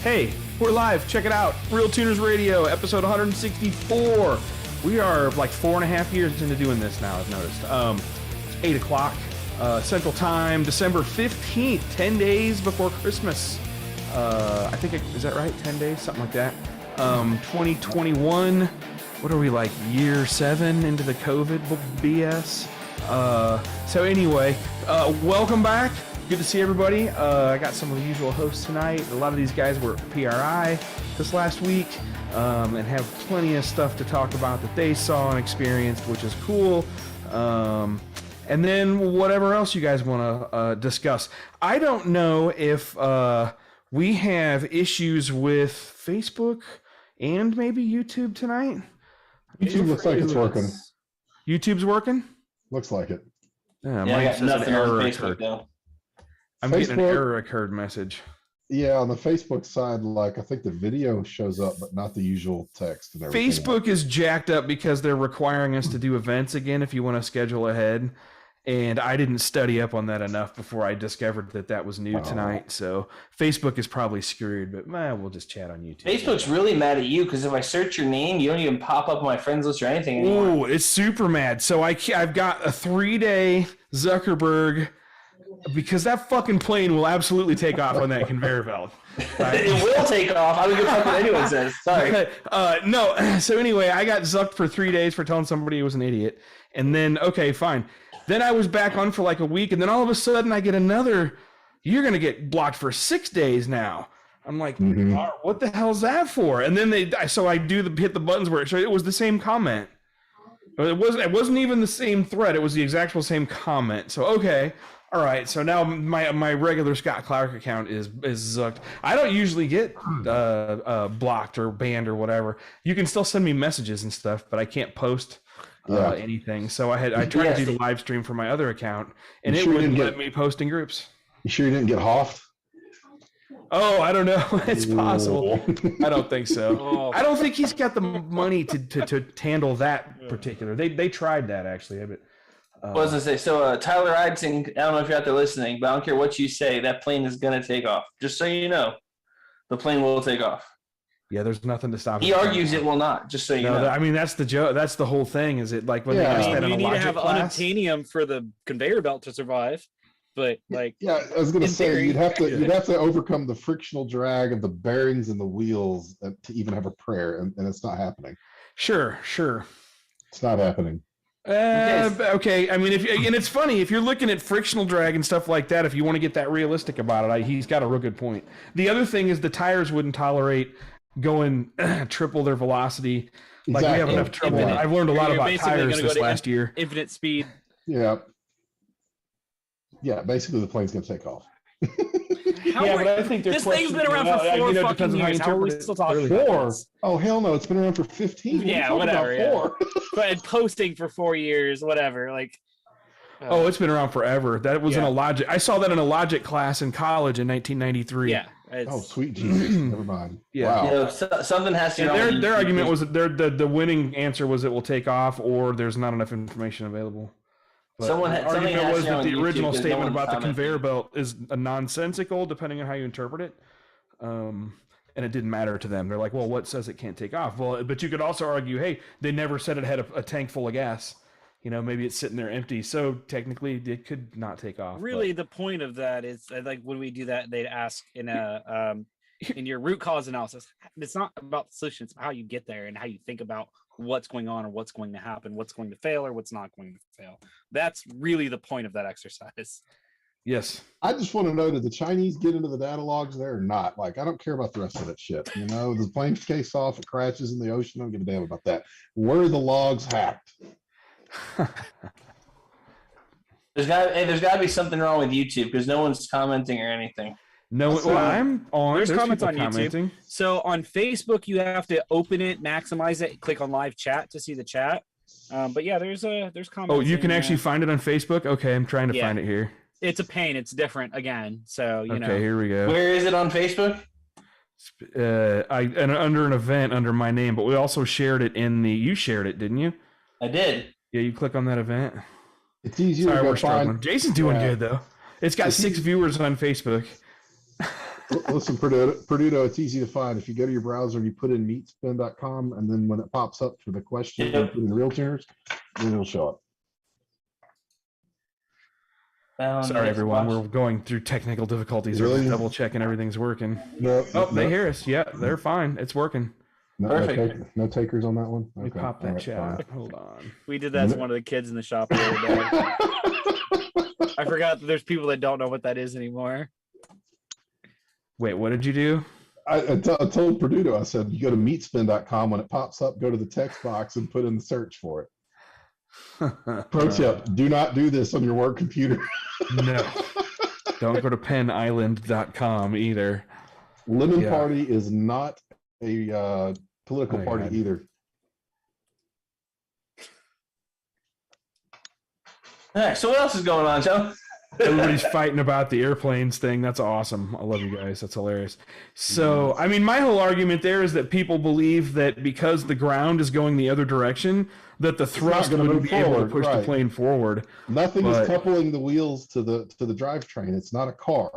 Hey, we're live. Check it out. RealTuners Radio, episode 164. We are like 4.5 years into doing this now, I've noticed. It's 8 o'clock Central Time, December 15th, 10 days before Christmas. I think, is that right? 10 days? Something like that. 2021. What are we, like year 7 into the COVID BS? So anyway, welcome back. Good to see everybody. I got some of the usual hosts tonight. A lot of these guys were at PRI this last week and have plenty of stuff to talk about that they saw and experienced, which is cool. And then whatever else you guys want to discuss. I don't know if we have issues with Facebook and maybe YouTube tonight. YouTube looks like it's working. YouTube's working? Looks like it. Yeah, I got nothing on Facebook though. I'm getting an error occurred message. Yeah, on the Facebook side, like I think the video shows up, but not the usual text and everything. Facebook is jacked up because they're requiring us to do events again if you want to schedule ahead. And I didn't study up on that enough before I discovered that that was new tonight. So Facebook is probably screwed, but we'll just chat on YouTube. Facebook's really mad at you because if I search your name, you don't even pop up on my friends list or anything anymore. Oh, it's super mad. So I've got a 3-day Zuckerberg because that fucking plane will absolutely take off on that conveyor belt. Right? It will take off. I don't give a fuck what anyone says. Sorry. No. So anyway, I got zucked for 3 days for telling somebody he was an idiot. And then, okay, fine. Then I was back on for like a week. And then all of a sudden I get another, you're going to get blocked for 6 days now. I'm like, what the hell's that for? And then hit the buttons where it was the same comment. It wasn't even the same thread. It was the exact same comment. So, okay. All right, so now my regular Scott Clark account is zucked. I don't usually get blocked or banned or whatever. You can still send me messages and stuff, but I can't post anything. So I tried to do the live stream for my other account, and it wouldn't let me post in groups. You sure you didn't get hoffed? Oh, I don't know. It's possible. I don't think so. I don't think he's got the money to handle that particular. They tried that actually, but. What was I say? So Tyler Eidson, I don't know if you're out there listening, but I don't care what you say, that plane is going to take off. Just so you know, the plane will take off. Yeah, there's nothing to stop it. He argues it will not, just so you know. I mean, that's the joke. That's the whole thing. Is it like when you need to have unobtainium for the conveyor belt to survive. But like, yeah, I was going to say you'd have to overcome the frictional drag of the bearings and the wheels to even have a prayer, and it's not happening. Sure. It's not happening. Okay. I mean, and it's funny if you're looking at frictional drag and stuff like that. If you want to get that realistic about it, he's got a real good point. The other thing is the tires wouldn't tolerate going triple their velocity. Like we have enough trouble. I've learned a lot about tires this last year. Infinite speed. Yeah. Basically, the plane's going to take off. But I think this thing's been around for 4 fucking years. How are we still talking about 4? Oh, hell no. It's been around for 15. Yeah, whatever. 4? But posting for 4 years, whatever. Like, it's been around forever. That was in a logic. I saw that in a logic class in college in 1993. Yeah. Oh, sweet Jesus. Never mind. Yeah. Wow. Something has to be. Their argument was that the winning answer was it will take off or there's not enough information available. But the argument was that the original statement about the conveyor belt is a nonsensical, depending on how you interpret it. And it didn't matter to them. They're like, well, what says it can't take off? Well, but you could also argue, hey, they never said it had a tank full of gas. Maybe it's sitting there empty. So technically, it could not take off. Really, the point of that is, like, when we do that, they'd ask in your root cause analysis. It's not about the solution. It's how you get there and how you think about what's going on or what's going to happen, what's going to fail or what's not going to fail. That's really the point of that exercise. Yes. I just want to know, did the Chinese get into the data logs there or not? Like, I don't care about the rest of that shit. The plane takes off, it crashes in the ocean. I don't give a damn about that. Where are the logs hacked? There's got to be something wrong with YouTube because no one's commenting or anything. No, I'm on. There's comments on YouTube. So on Facebook, you have to open it, maximize it, click on live chat to see the chat. But yeah, there's comments. Oh, you can actually find it on Facebook? Okay, I'm trying to find it here. It's a pain. It's different again. So, you know. Okay, here we go. Where is it on Facebook? Under an event under my name, but we also shared it you shared it, didn't you? I did. Yeah, you click on that event. It's easier to find. Jason's doing good though. It's got 6 viewers on Facebook. Listen, Perduto, it's easy to find. If you go to your browser and you put in meatspin.com, and then when it pops up for the question, you Yep. put in RealTuners, then it'll show up. Sorry, everyone. We're going through technical difficulties. We're Really? just double checking everything's working. No, Oh, they no, hear us. Yeah, they're fine. It's working. Perfect. no takers on that one. Let me Okay, pop that all right, chat. fine. Hold on. We did that to one of the kids in the shop the other day. I forgot that there's people that don't know what that is anymore. Wait, what did you do? I told Perduto, I said, you go to meatspin.com, when it pops up, go to the text box and put in the search for it. Pro tip, do not do this on your work computer. No. Don't go to penisland.com either. Lemon Yeah. Party is not a political Oh, party God. either. All right, so what else is going on, Joe? Everybody's fighting about the airplanes thing. That's awesome. I love you guys. That's hilarious. So, I mean, my whole argument there is that people believe that because the ground is going the other direction, that the thrust gonna wouldn't move be able to forward, push the right. plane forward. Nothing But- is coupling the wheels to the drivetrain. It's not a car.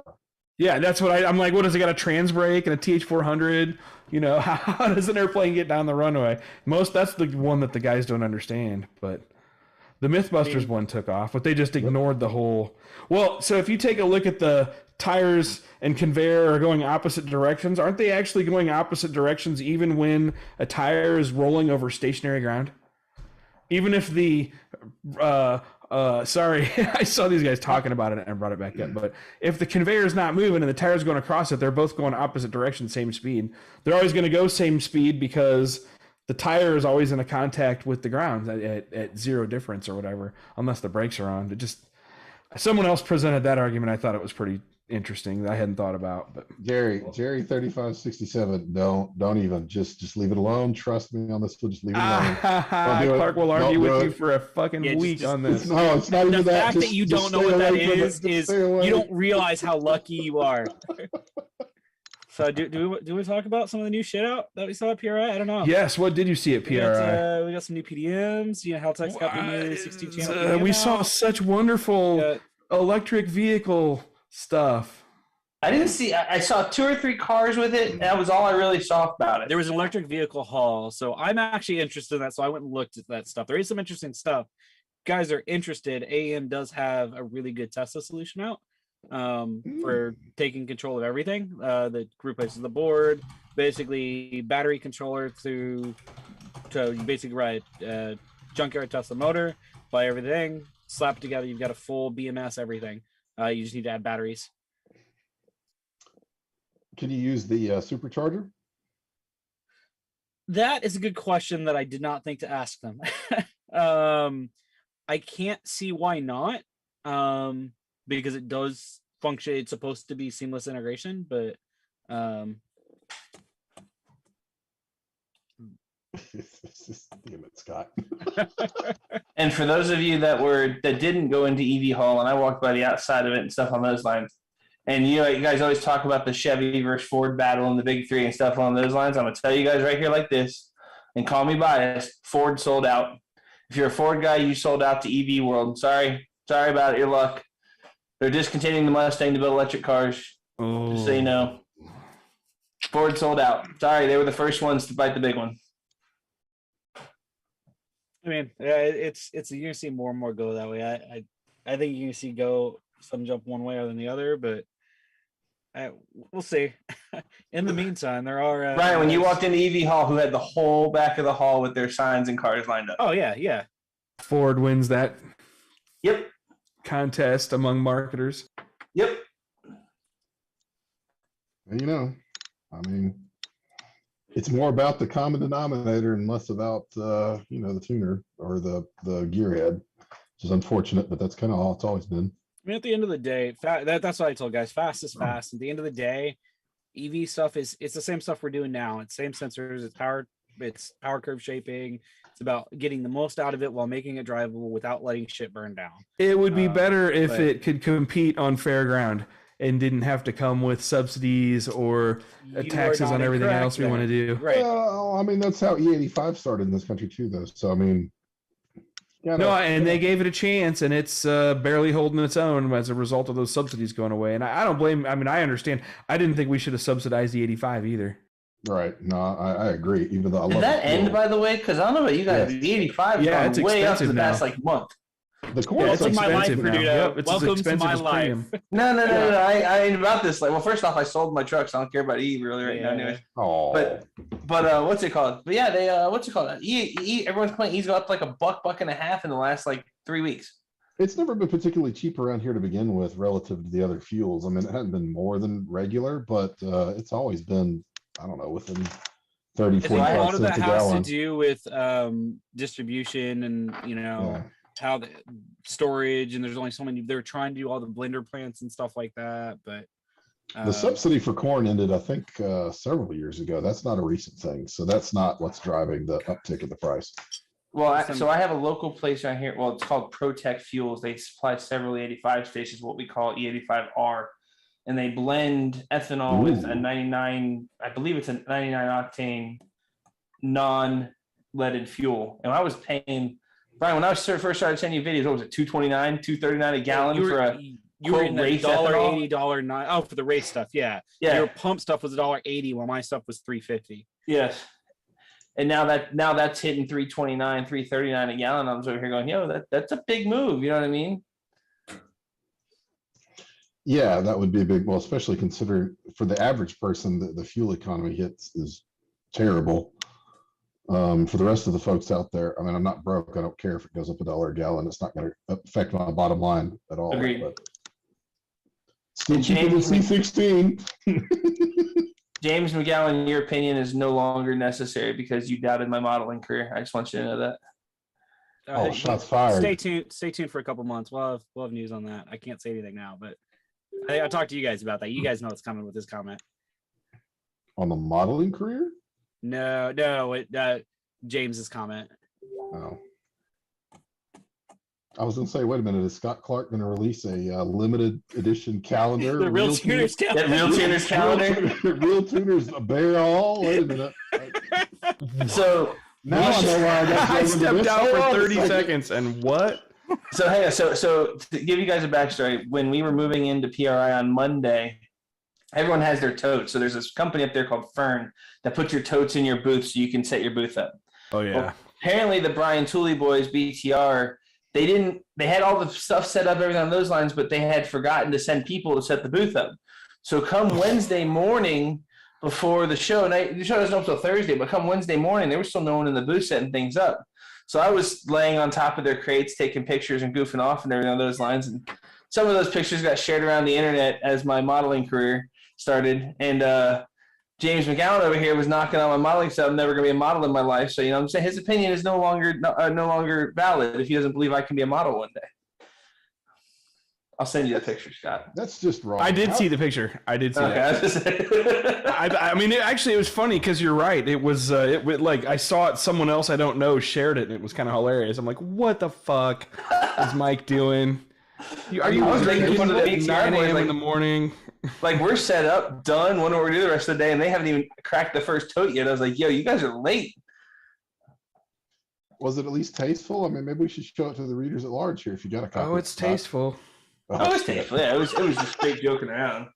Yeah, that's what I'm like. What does it got? A trans brake and a TH400? You know, how does an airplane get down the runway? That's the one that the guys don't understand. But the MythBusters one took off, but they just ignored the whole. Well, so if you take a look at the tires and conveyor are going opposite directions, aren't they actually going opposite directions even when a tire is rolling over stationary ground? Even if the sorry, I saw these guys talking about it and brought it back up. But if the conveyor is not moving and the tire's going across it, they're both going opposite direction, same speed. They're always going to go same speed because the tire is always in a contact with the ground at zero difference or whatever, unless the brakes are on. It just someone else presented that argument. I thought it was pretty interesting that I hadn't thought about. But Jerry 3567, don't even just leave it alone. Trust me on this one. Just leave it alone. Don't do it. Clark will Don't argue do with it. you for a fucking week on this. No, it's not The even that. fact that Just- you just don't know stay what that away from it. is Just stay away. you don't realize how lucky you are. So do we talk about some of the new shit out that we saw at PRI? I don't know. Yes, what did you see at PRI? We got some new PDMs. You know, Haltech's got the new 16 channel. PDM We saw out. such wonderful We got- electric vehicle stuff. I didn't see. I saw 2 or 3 cars with it. And that was all I really saw about it. There was an electric vehicle haul, so I'm actually interested in that. So I went and looked at that stuff. There is some interesting stuff. Guys are interested. AEM does have a really good Tesla solution out for taking control of everything. The group places the board, basically battery controller to you basically ride junkyard Tesla motor, buy everything, slap it together. You've got a full BMS, everything. You just need to add batteries. Can you use the supercharger? That is a good question that I did not think to ask them. I can't see why not, because it does function. It's supposed to be seamless integration, but Damn it, Scott. And for those of you that didn't go into EV Hall, and I walked by the outside of it and stuff on those lines, and you guys always talk about the Chevy versus Ford battle and the big three and stuff along those lines. I'm gonna tell you guys right here like this, and call me biased. Ford sold out. If you're a Ford guy, you sold out to EV World. Sorry about it. Your luck. They're discontinuing the Mustang to build electric cars. Just so you know, Ford sold out. Sorry, they were the first ones to bite the big one. I mean, yeah, it's you're gonna see more and more go that way. I think you're gonna see some jump one way or than the other, but we'll see. In the meantime, there are Ryan, when you walked into EV Hall, who had the whole back of the hall with their signs and cars lined up? Oh yeah. Ford wins that Yep. contest among marketers. Yep. And, I mean, it's more about the common denominator and less about the tuner or the gearhead, which is unfortunate, but that's kind of all it's always been. I mean, at the end of the day, that's what I told guys. Fast is fast. At the end of the day, EV stuff it's the same stuff we're doing now. It's same sensors. It's power curve shaping. It's about getting the most out of it while making it drivable without letting shit burn down. It would be better if but- it could compete on fair ground and didn't have to come with subsidies or You are taxes not on everything incorrect else we there. want to do. Right. Well, I mean, that's how E85 started in this country too, though. So I mean, No, and they gave it a chance, and it's barely holding its own as a result of those subsidies going away. And I don't blame. I mean, I understand. I didn't think we should have subsidized the 85 either. Right. No, I agree. Even though I love Did that end, by the way? Because I don't know about you guys. Yes. The 85 Yeah, gone it's way up in the expensive past now. like month. the corn Yeah, is it's my life, expensive now. Perduto. Yep, it's as Welcome to expensive my as life. premium. No. I ain't about this. Like, well, first off, I sold my truck, so I don't care about E really right now, anyways. Oh, But what's it called? But yeah, they what's it called? Everyone's playing E's go up like a buck and a half in the last like 3 weeks. it's never been particularly cheap around here to begin with relative to the other fuels. I mean, it hasn't been more than regular, but it's always been, I don't know, within 30, I think a 45 lot of that cents a has to gallon. do with distribution and Yeah. how the storage, and there's only so many. They're trying to do all the blender plants and stuff like that, but The subsidy for corn ended, I think, several years ago. That's not a recent thing. So that's not what's driving the uptick of the price. Well, so I have a local place around here. Well, it's called Protect Fuels. They supply several E85 stations, what we call E85R, and they blend ethanol with a 99. I believe it's a 99 octane non-leaded fuel. And I was paying Brian when I was first started sending you videos. What was it? $2.29, $2.39 a gallon you were, for a you were in the race ethanol? $1.80, $1.09. Oh, for the race stuff, yeah. Yeah. Your pump stuff was $1.80, while my stuff was $3.50. Yes. And now that's hitting 329, 339 a gallon. I was over here going, that's a big move. You know what I mean? Yeah, that would be a big, well, especially considering for the average person, the fuel economy hits is terrible. For the rest of the folks out there, I mean, I'm not broke. I don't care if it goes up $1 a gallon. It's not going to affect my bottom line at all. Agreed. But still And cheaper than C16. James McGowan, your opinion is no longer necessary because you doubted my modeling career. I just want you to know that. Oh, shots fired. Stay tuned for a couple months. We'll have news on that. I can't say anything now, but I talked to you guys about that. You guys know what's coming with this comment. On the modeling career? No, James's comment. Oh. I was going to say, wait a minute, is Scott Clark going to release a limited edition calendar? The RealTuners calendar. That RealTuners calendar. RealTuners bear all? Wait a minute. So Now I know why I got I into stepped this. out Hold for on a 30 second. seconds, and what? So hey, so to give you guys a backstory, when we were moving into PRI on Monday, everyone has their totes. So there's this company up there called Fern that puts your totes in your booth so you can set your booth up. Oh yeah. Well, apparently the Brian Tooley boys, BTR, they had all the stuff set up, everything on those lines, but they had forgotten to send people to set the booth up. So come Wednesday morning before the show, and the show doesn't open until Thursday, but come Wednesday morning, there was still no one in the booth setting things up. So I was laying on top of their crates, taking pictures and goofing off and everything on those lines. And some of those pictures got shared around the internet as my modeling career started. And James McGowan over here was knocking on my modeling stuff. I'm never going to be a model in my life. So, I'm saying his opinion is no longer valid if he doesn't believe I can be a model one day. I'll send you the picture, Scott. That's just wrong. I did see the picture. I did see that. I mean, it was funny because you're right. It was like I saw it. Someone else I don't know shared it, and it was kind of hilarious. I'm like, what the fuck is Mike doing? Are you I was making fun of the at BTR 9 boys, a.m. like- in the morning? Like, we're set up, done, wondering what we're doing the rest of the day, and they haven't even cracked the first tote yet. I was like, yo, you guys are late. Was it at least tasteful? I mean, maybe we should show it to the readers at large here if you got a copy. Oh, it's tasteful. Oh, it was tasteful. Yeah, it was just straight joking around.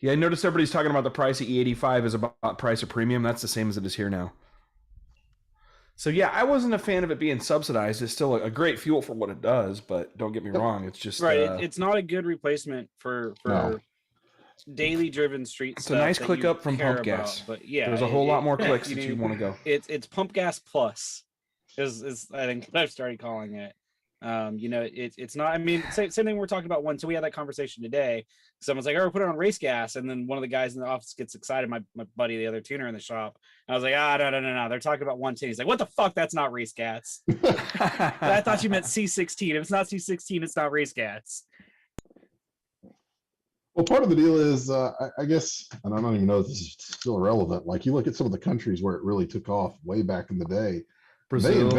Yeah, I noticed everybody's talking about the price of E85 is about price of premium. That's the same as it is here now. So yeah, I wasn't a fan of it being subsidized. It's still a great fuel for what it does, but don't get me wrong. It's just Right. It's not a good replacement for No. daily driven street it's stuff. a nice that click you up from care pump gas. about. But yeah, There's a whole lot more clicks you that you know, want to go. It's pump gas plus is I think what I've started calling it. It's not. I mean, same thing we're talking about. So we had that conversation today. Someone's like, "Oh, put it on race gas," and then one of the guys in the office gets excited. My buddy, the other tuner in the shop. I was like, no. They're talking about 110. He's like, "What the fuck? That's not race gas." I thought you meant C16. If it's not C16, it's not race gas. Well, part of the deal is, I guess, and I don't even know if this is still relevant. Like you look at some of the countries where it really took off way back in the day. They Brazil.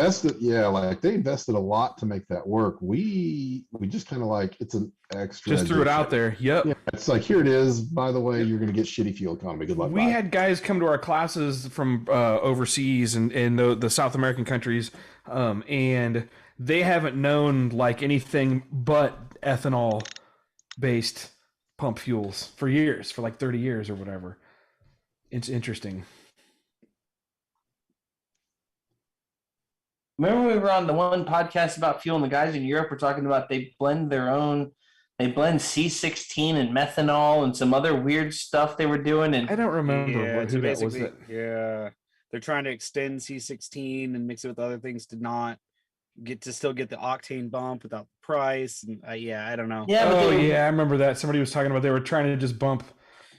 they invested a lot to make that work. We just kind of like it's an extra. Just threw it out there. Yep. Yeah, it's like here it is. By the way, Yep. you're going to get shitty fuel economy. Good luck. We bye. had guys come to our classes from overseas and in the South American countries, and they haven't known like anything but ethanol based pump fuels for years, for like 30 years or whatever. It's interesting. Remember we were on the one podcast about fuel, and the guys in Europe were talking about they blend C16 and methanol and some other weird stuff they were doing. And I don't remember who that was. They're trying to extend C16 and mix it with other things to not still get the octane bump without the price. And I don't know. Yeah, I remember that. Somebody was talking about they were trying to just bump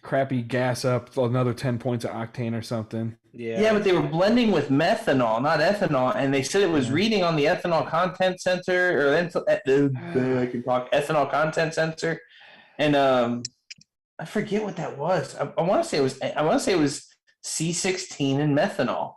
crappy gas up another 10 points of octane or something. Yeah, but they were blending with methanol, not ethanol, and they said it was reading on the ethanol content sensor, or I can talk ethanol content sensor, and I forget what that was. I want to say it was C16 and methanol.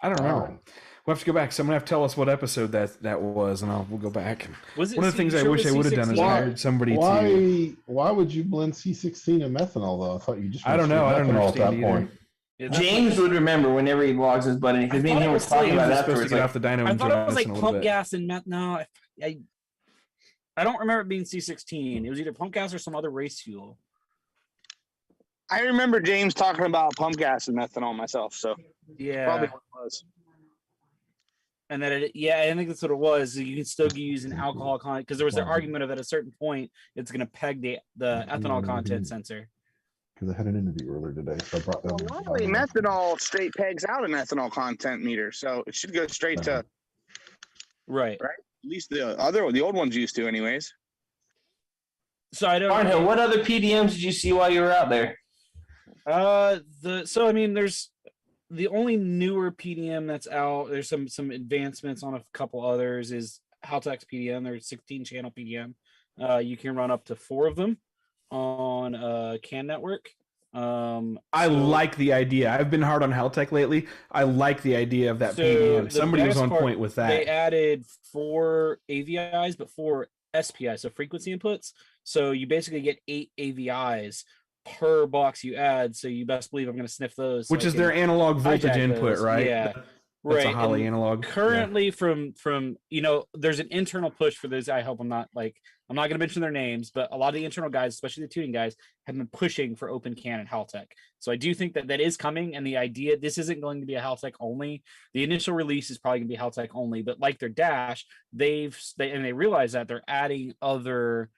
I don't know. We'll have to go back. Someone have to tell us what episode that was, and we'll go back. Was it one of the things I wish I would have done is hired somebody to. Why would you blend C16 and methanol though? I thought you just. I don't know. I don't understand at that point. Yeah, James would remember whenever he logs his butt in because me and him were talking about it afterwards. Get off the dyno. I thought it was like pump gas and no, I don't remember it being C16. It was either pump gas or some other race fuel. I remember James talking about pump gas and methanol myself. So yeah, probably what it was. And that I think that's what it was. You can still use an alcohol content because there was the argument of at a certain point it's going to peg the ethanol content sensor. Because I had an interview earlier today, so I brought that. Well, normally methanol straight pegs out an ethanol content meter, so it should go straight to right. At least the old ones used to, anyways. So I don't. Barnhill, what other PDMs did you see while you were out there? There's the only newer PDM that's out. There's some advancements on a couple others. Is Haltech's PDM. There's 16 channel PDM. You can run up to 4 of them on CAN network. I like the idea. I've been hard on Haltech lately. I like the idea of that PDM. Somebody was on point with that. They added 4 AVIs, but 4 SPIs, so frequency inputs. So you basically get 8 AVIs per box you add. So you best believe I'm going to sniff those. Which is their analog voltage input, right? Yeah. That's right. a Holly analog. Currently from there's an internal push for those. I hope I'm not going to mention their names, but a lot of the internal guys, especially the tuning guys, have been pushing for open CAN and Haltech. So I do think that is coming. And the idea, this isn't going to be a Haltech only. The initial release is probably going to be Haltech only, but like their dash, they realize that they're adding other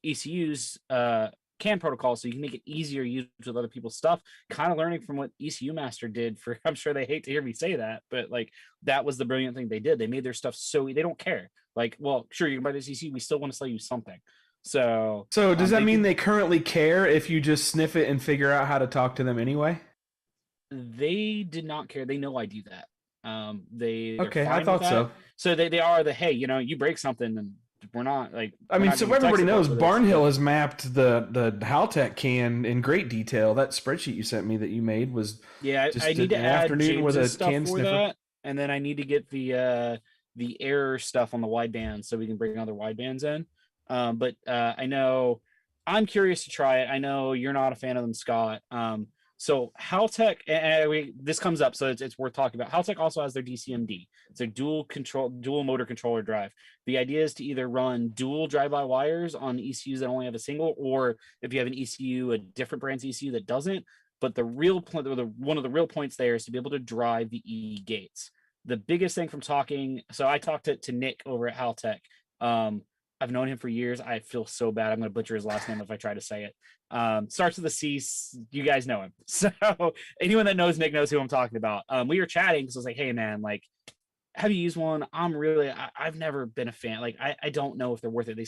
ECUs, CAN protocol, so you can make it easier to use with other people's stuff, kind of learning from what ECU Master did for, I'm sure they hate to hear me say that, but like that was the brilliant thing they did. They made their stuff so they don't care. Like, well, sure, you can buy this ECU, we still want to sell you something. So does that mean they currently care if you just sniff it and figure out how to talk to them anyway? They did not care. They know I do that. I thought so. So they are hey, you break something and we're not like. So everybody knows Barnhill has mapped the Haltech CAN in great detail. That spreadsheet you sent me that you made was I need to add James's stuff for that, and then I need to get the error stuff on the widebands so we can bring other widebands in. But I know I'm curious to try it. I know you're not a fan of them, Scott. So Haltech, this comes up, so it's worth talking about. Haltech also has their DCMD. It's a dual motor controller drive. The idea is to either run dual drive-by wires on ECUs that only have a single, or if you have an ECU, a different brand's ECU that doesn't. But the real point, one of the real points there is to be able to drive the E gates. The biggest thing from talking, so I talked to Nick over at Haltech. I've known him for years. I feel so bad. I'm going to butcher his last name if I try to say it. Starts with a C. You guys know him. So anyone that knows Nick knows who I'm talking about. We were chatting because I was like, hey, man, like, have you used one? I've never been a fan. Like, I don't know if they're worth it.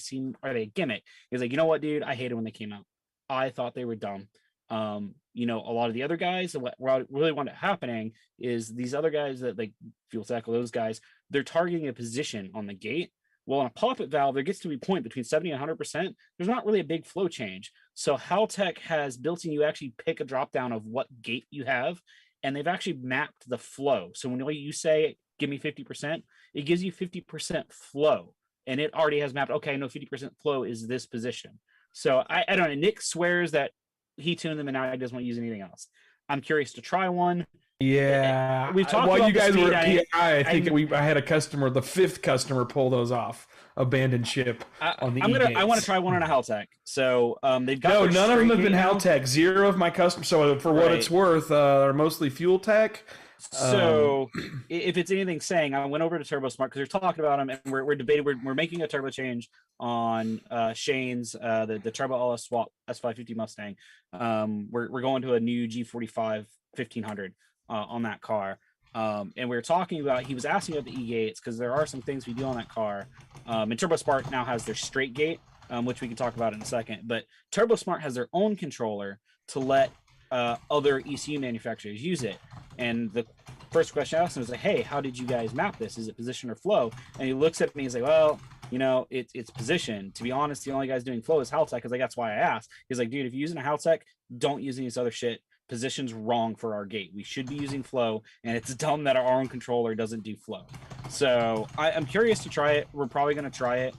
Are they a gimmick? He's like, you know what, dude? I hated when they came out. I thought they were dumb. A lot of the other guys, what really wound up happening is these other guys that like Fuel Tackle, those guys, they're targeting a position on the gate. Well, on a poppet valve, there gets to be a point between 70 and 100%. There's not really a big flow change. So Haltech has built in, you actually pick a drop down of what gate you have, and they've actually mapped the flow. So when you say, give me 50%, it gives you 50% flow. And it already has mapped, okay, no, 50% flow is this position. So I don't know. Nick swears that he tuned them and now he doesn't want to use anything else. I'm curious to try one. Yeah, We've talked while about you guys the were speed, at PI, I think I had a customer, the 5th customer, pull those off, abandoned ship on the I want to E-gates. try one on a Haltech. So they've got No, their none of them have straight been gate now. Haltech. 0 of my customers. So for what it's Right. worth, are mostly Fuel Tech. So if it's anything saying, I went over to Turbo Smart because they're talking about them, and we're debating. We're making a turbo change on Shane's the Turbo LS Swap S550 Mustang. We're going to a new G45 1500 on that car. And we were talking about, he was asking about the E-gates because there are some things we do on that car. And Turbo Smart now has their straight gate, which we can talk about in a second. But Turbo Smart has their own controller to let other ECU manufacturers use it. And the first question I asked him was like, hey, how did you guys map this? Is it position or flow? And he looks at me and he's like, well, you know, it's position. To be honest, the only guys doing flow is Haltech, because that's why I asked. He's like, dude, if you're using a Haltech, don't use any of this other shit. Position's wrong for our gate. We should be using flow, and it's dumb that our own controller doesn't do flow. So I'm curious to try it. We're probably going to try it.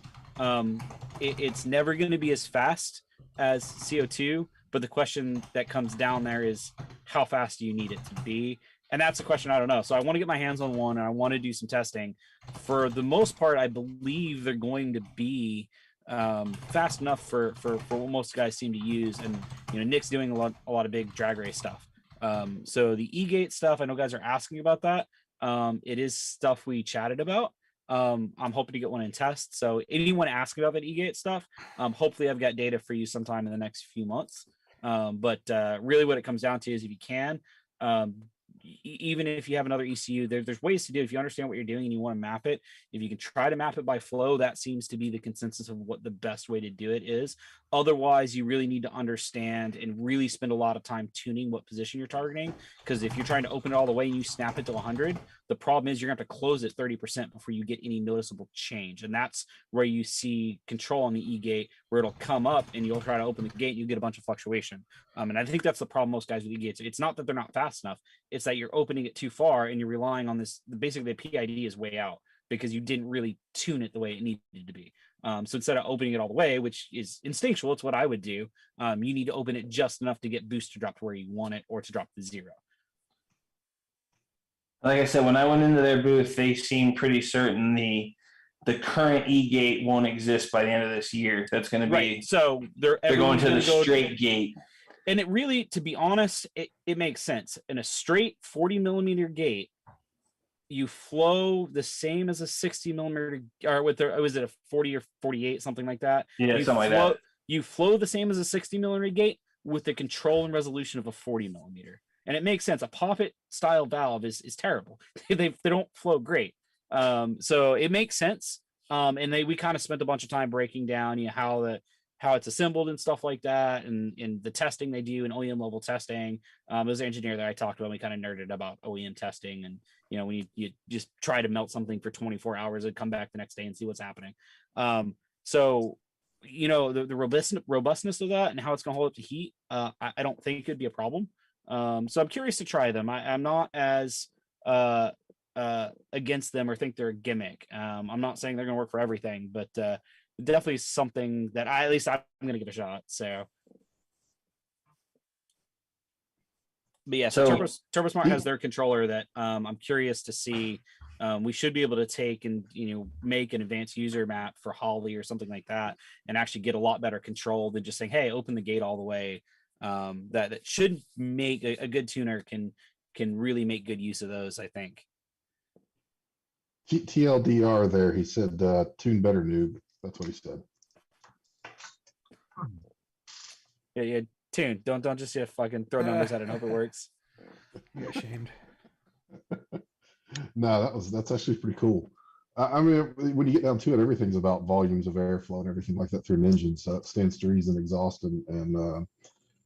It's never going to be as fast as CO2, but the question that comes down there is, how fast do you need it to be? And that's a question I don't know. So I want to get my hands on one, and I want to do some testing. For the most part, I believe they're going to be fast enough for what most guys seem to use. And you know, Nick's doing a lot of big drag race stuff. So the E-gate stuff, I know guys are asking about that. It is stuff we chatted about. I'm hoping to get one in test. So anyone asking about that E-gate stuff, hopefully I've got data for you sometime in the next few months. But really what it comes down to is, if you can, even if you have another ECU, there's ways to do it. If you understand what you're doing and you want to map it, if you can try to map it by flow, that seems to be the consensus of what the best way to do it is. Otherwise, you really need to understand and really spend a lot of time tuning what position you're targeting. Because if you're trying to open it all the way and you snap it to 100, the problem is you're going to have to close it 30% before you get any noticeable change. And that's where you see control on the E-gate, where it'll come up and you'll try to open the gate and you get a bunch of fluctuation. And I think that's the problem most guys with E-gates. It's not that they're not fast enough. It's that you're opening it too far and you're relying on this. Basically, the PID is way out because you didn't really tune it the way it needed to be. So instead of opening it all the way, which is instinctual, it's what I would do, you need to open it just enough to get boost to drop to where you want it, or to drop to 0. Like I said, when I went into their booth, they seemed pretty certain the current E-gate won't exist by the end of this year. That's going to be right. So they're going to the straight gate. And it really, to be honest, it makes sense. In a straight 40 millimeter gate, you flow the same as a 60 millimeter, or was it a 40 or 48, something like that? Yeah, something like that. You flow the same as a 60 millimeter gate with the control and resolution of a 40 millimeter. And it makes sense. A poppet style valve is terrible. They don't flow great. So it makes sense. And we kind of spent a bunch of time breaking down, you know, how it's assembled and stuff like that, and the testing they do, and OEM level testing. There's an engineer that I talked about. We kind of nerded about OEM testing, and you know, when you just try to melt something for 24 hours and come back the next day and see what's happening. So you know, the robustness of that and how it's going to hold up to heat, I don't think it could be a problem. So I'm curious to try them. I'm not as against them or think they're a gimmick. I'm not saying they're going to work for everything, but definitely something that I'm going to give a shot. So, but yeah, so TurboSmart has their controller that I'm curious to see. We should be able to take and, you know, make an advanced user map for Holly or something like that, and actually get a lot better control than just saying, hey, open the gate all the way. That should make a good tuner can really make good use of those, I think. TLDR there, he said, tune better, noob. That's what he said. Yeah, tune. Don't just fucking throw numbers at it. Hope it works. You're ashamed. No, that's actually pretty cool. I mean, when you get down to it, everything's about volumes of airflow and everything like that through an engine. So it stands to reason exhaust and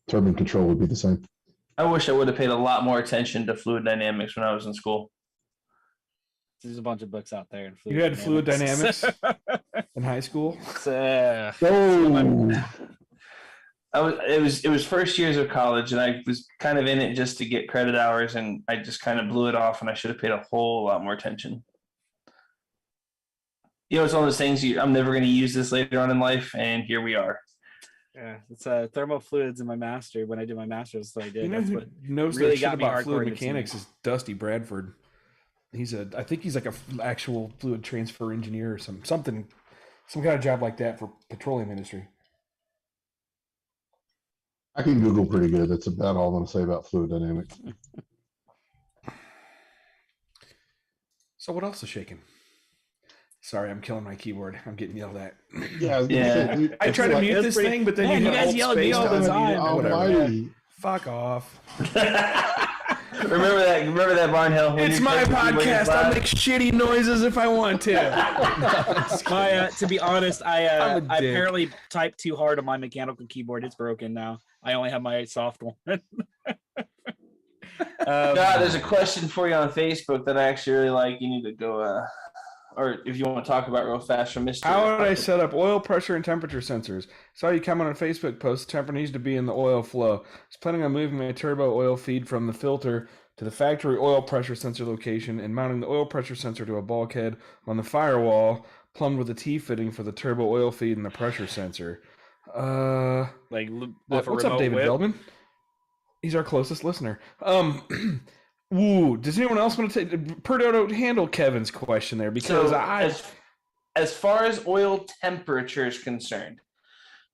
turbine control would be the same. I wish I would have paid a lot more attention to fluid dynamics when I was in school. There's a bunch of books out there. You had fluid dynamics in high school? It was first years of college, and I was kind of in it just to get credit hours, and I just kind of blew it off, and I should have paid a whole lot more attention. You know, it's one of those things I'm never going to use this later on in life, and here we are. Yeah, it's thermal fluids in my master. When I did my master's, so I did. You know That's who what knows really that shit got me about hardcore fluid into mechanics tuning. is Dusty Bradford. I think he's like a actual fluid transfer engineer or some kind of job like that for petroleum industry. I can Google pretty good. That's about all I'm going to say about fluid dynamics. So what else is shaking? Sorry, I'm killing my keyboard. I'm getting yelled at. Yeah, I was gonna Yeah. say, dude, I try to mute this pretty- thing, but then Man, you you have guys hold yell at me space all to the unmute time. it. Whatever. Almighty. Fuck off. Remember that Barnhill? when It's you my said you were podcast. I'll live? make shitty noises if I want to. To be honest, I I'm a dick. apparently typed too hard on my mechanical keyboard. It's broken now. I only have my soft one. God, there's a question for you on Facebook that I actually really like. You need to go, or if you want to talk about real fast from Mr. How would I set up oil pressure and temperature sensors? Saw you comment on a Facebook post. Temperature needs to be in the oil flow. I was planning on moving my turbo oil feed from the filter to the factory oil pressure sensor location and mounting the oil pressure sensor to a bulkhead on the firewall, plumbed with a T-fitting for the turbo oil feed and the pressure sensor. Like off a What's up, remote David whip. Feldman? He's our closest listener. Woo, does anyone else want to take Perdoto handle Kevin's question there? Because as far as oil temperature is concerned,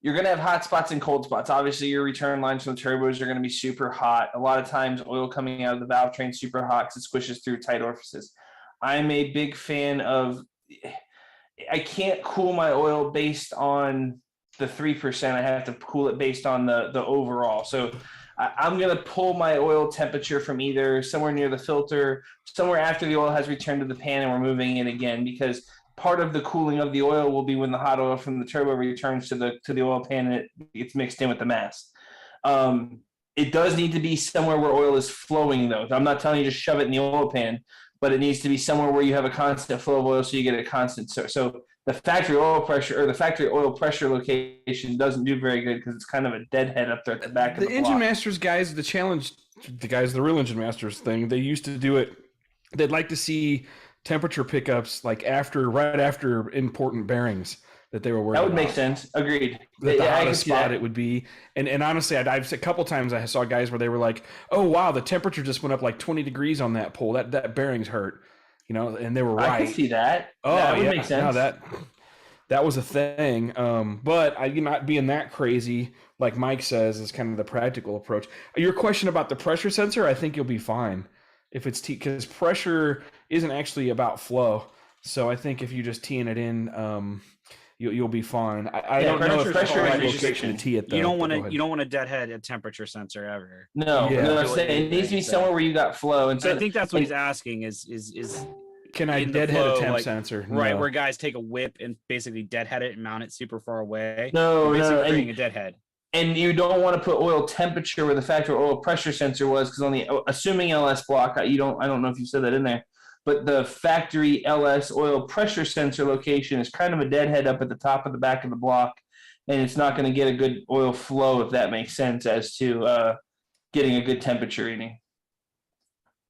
you're going to have hot spots and cold spots. Obviously, your return lines from the turbos are going to be super hot. A lot of times, oil coming out of the valve train is super hot because it squishes through tight orifices. I'm a big fan of. I can't cool my oil based on the 3%. I have to cool it based on the overall. So I'm going to pull my oil temperature from either somewhere near the filter, somewhere after the oil has returned to the pan and we're moving it again, because part of the cooling of the oil will be when the hot oil from the turbo returns to the oil pan and it gets mixed in with the mass. It does need to be somewhere where oil is flowing, though. I'm not telling you to shove it in the oil pan, but it needs to be somewhere where you have a constant flow of oil so you get a constant. So the factory oil pressure or the factory oil pressure location doesn't do very good because it's kind of a deadhead up there at the back of the block. Engine Masters guys, the real Engine Masters thing, they used to do it. They'd like to see temperature pickups like right after important bearings that they were worried That would about. make sense. Agreed. The Yeah, I can hottest see spot that. it would be. And honestly, I've a couple times I saw guys where they were like, oh, wow, the temperature just went up like 20 degrees on that pole. That bearing's hurt, and they were right. I can see that. Oh, that would yeah, make sense. No, that was a thing. But I not being that crazy, like Mike says, is kind of the practical approach. Your question about the pressure sensor, I think you'll be fine if it's because pressure isn't actually about flow. So I think if you just teeing it in, you'll be fine. I don't know if pressure the right is location to tee it though. You don't but want go to. ahead. You don't want to deadhead a temperature sensor ever. No, Yeah. no, I'm saying it needs to be somewhere where you got flow. And So so I think that's what he's asking is Can I in the deadhead flow, a temp like, sensor? right No. where guys take a whip and basically deadhead it and mount it super far away. no, You're basically no, creating a deadhead. and you don't want to put oil temperature where the factory oil pressure sensor was, because on the assuming LS block, I don't know if you said that in there, but the factory LS oil pressure sensor location is kind of a deadhead up at the top of the back of the block, and it's not going to get a good oil flow, if that makes sense, as to getting a good temperature reading.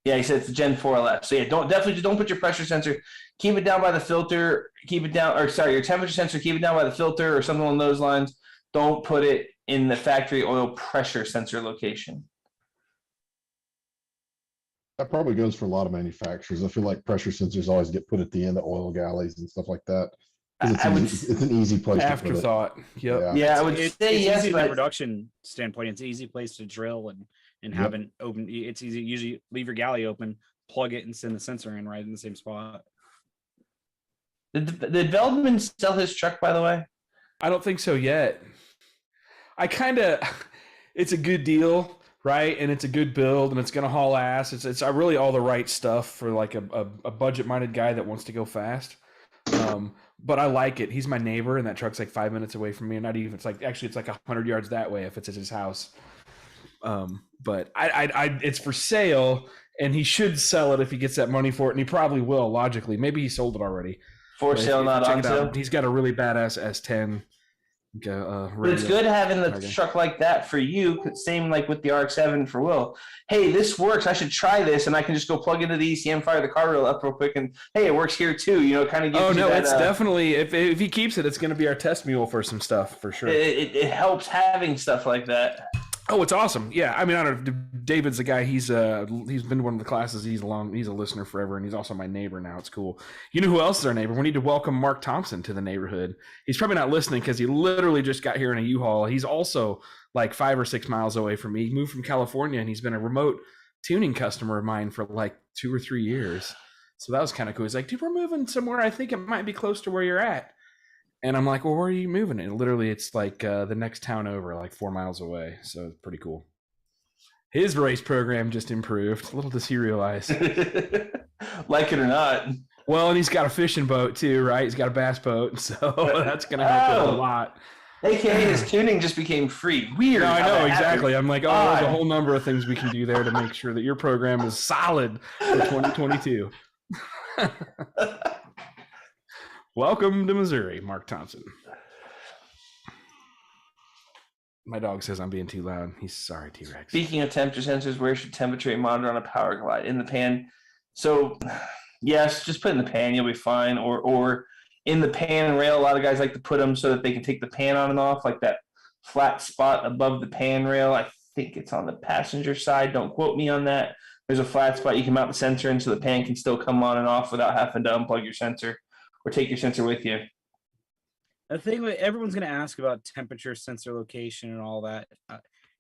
Yeah, he said it's the Gen 4 LS. So yeah, don't put your pressure sensor. Keep it down by the filter. Keep it down, your temperature sensor. Keep it down by the filter or something along those lines. Don't put it in the factory oil pressure sensor location. That probably goes for a lot of manufacturers. I feel like pressure sensors always get put at the end of oil galleys and stuff like that. 'Cause it's an easy place to put it. Afterthought. Yep. Yeah, I would It's say easy yes, from a but production standpoint. It's an easy place to drill and Yep. have an open. It's easy. Usually leave your galley open, plug it, and send the sensor in right in the same spot. did Veldman sell his truck, by the way? I don't think so yet. It's a good deal, right? And it's a good build, and it's going to haul ass. It's really all the right stuff for like a budget-minded guy that wants to go fast. But I like it. He's my neighbor, and that truck's like 5 minutes away from me. And not even. It's like 100 yards that way if it's at his house. But it's for sale, and he should sell it if he gets that money for it, and he probably will. Logically, maybe he sold it already. For But sale, if not you check on it out, sale. he's got a really badass S10 But it's good having the truck like that for you. Same like with the RX-7 for Will. Hey, this works. I should try this, and I can just go plug into the ECM, fire the car rail up real quick, and hey, it works here too. You know, kind of gives you that. It's definitely if he keeps it, it's going to be our test mule for some stuff for sure. It helps having stuff like that. Oh, it's awesome. Yeah, I mean, I don't know. David's a guy. He's been to one of the classes. He's a listener forever, and he's also my neighbor now. It's cool. You know who else is our neighbor? We need to welcome Mark Thompson to the neighborhood. He's probably not listening because he literally just got here in a U-Haul. He's also like 5 or 6 miles away from me. He moved from California, and he's been a remote tuning customer of mine for like 2 or 3 years. So that was kind of cool. He's like, dude, we're moving somewhere. I think it might be close to where you're at. And I'm like, well, where are you moving? And literally, it's like the next town over, like 4 miles away. So it's pretty cool. His race program just improved. Little does he realize. Like it or not. Well, and he's got a fishing boat too, right? He's got a bass boat. So that's going to help a lot. AKA his tuning just became free. Weird. No, I know, exactly. I'm like, oh, there's a whole number of things we can do there to make sure that your program is solid for 2022. Welcome to Missouri, Mark Thompson. My dog says I'm being too loud. He's sorry, T-Rex. Speaking of temperature sensors, where should temperature rate monitor on a power glide? In the pan. So, yes, just put it in the pan. You'll be fine. Or in the pan and rail. A lot of guys like to put them so that they can take the pan on and off, like that flat spot above the pan rail. I think it's on the passenger side. Don't quote me on that. There's a flat spot you can mount the sensor in so the pan can still come on and off without having to unplug your sensor. Or take your sensor with you. The thing that everyone's going to ask about temperature, sensor location, and all that,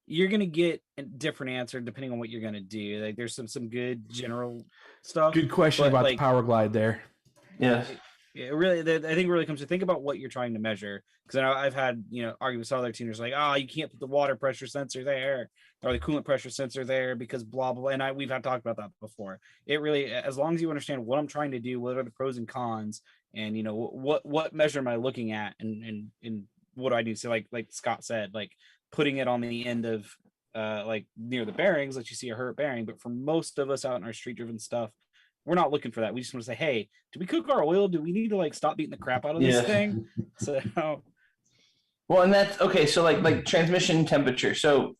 you're going to get a different answer depending on what you're going to do. Like, there's some good general stuff. Good question about the power glide there. Yes. It really, I think it really comes to think about what you're trying to measure. Because I've had arguments with other tuners like, you can't put the water pressure sensor there or the coolant pressure sensor there because blah blah. And we've had talked about that before. It really, as long as you understand what I'm trying to do, what are the pros and cons, and what measure am I looking at, and what do I do? So like Scott said, like putting it on the end of like near the bearings, let you see a hurt bearing. But for most of us out in our street driven stuff, we're not looking for that. We just want to say, hey, do we cook our oil? Do we need to like stop beating the crap out of this thing? So well, and that's okay. So like transmission temperature. So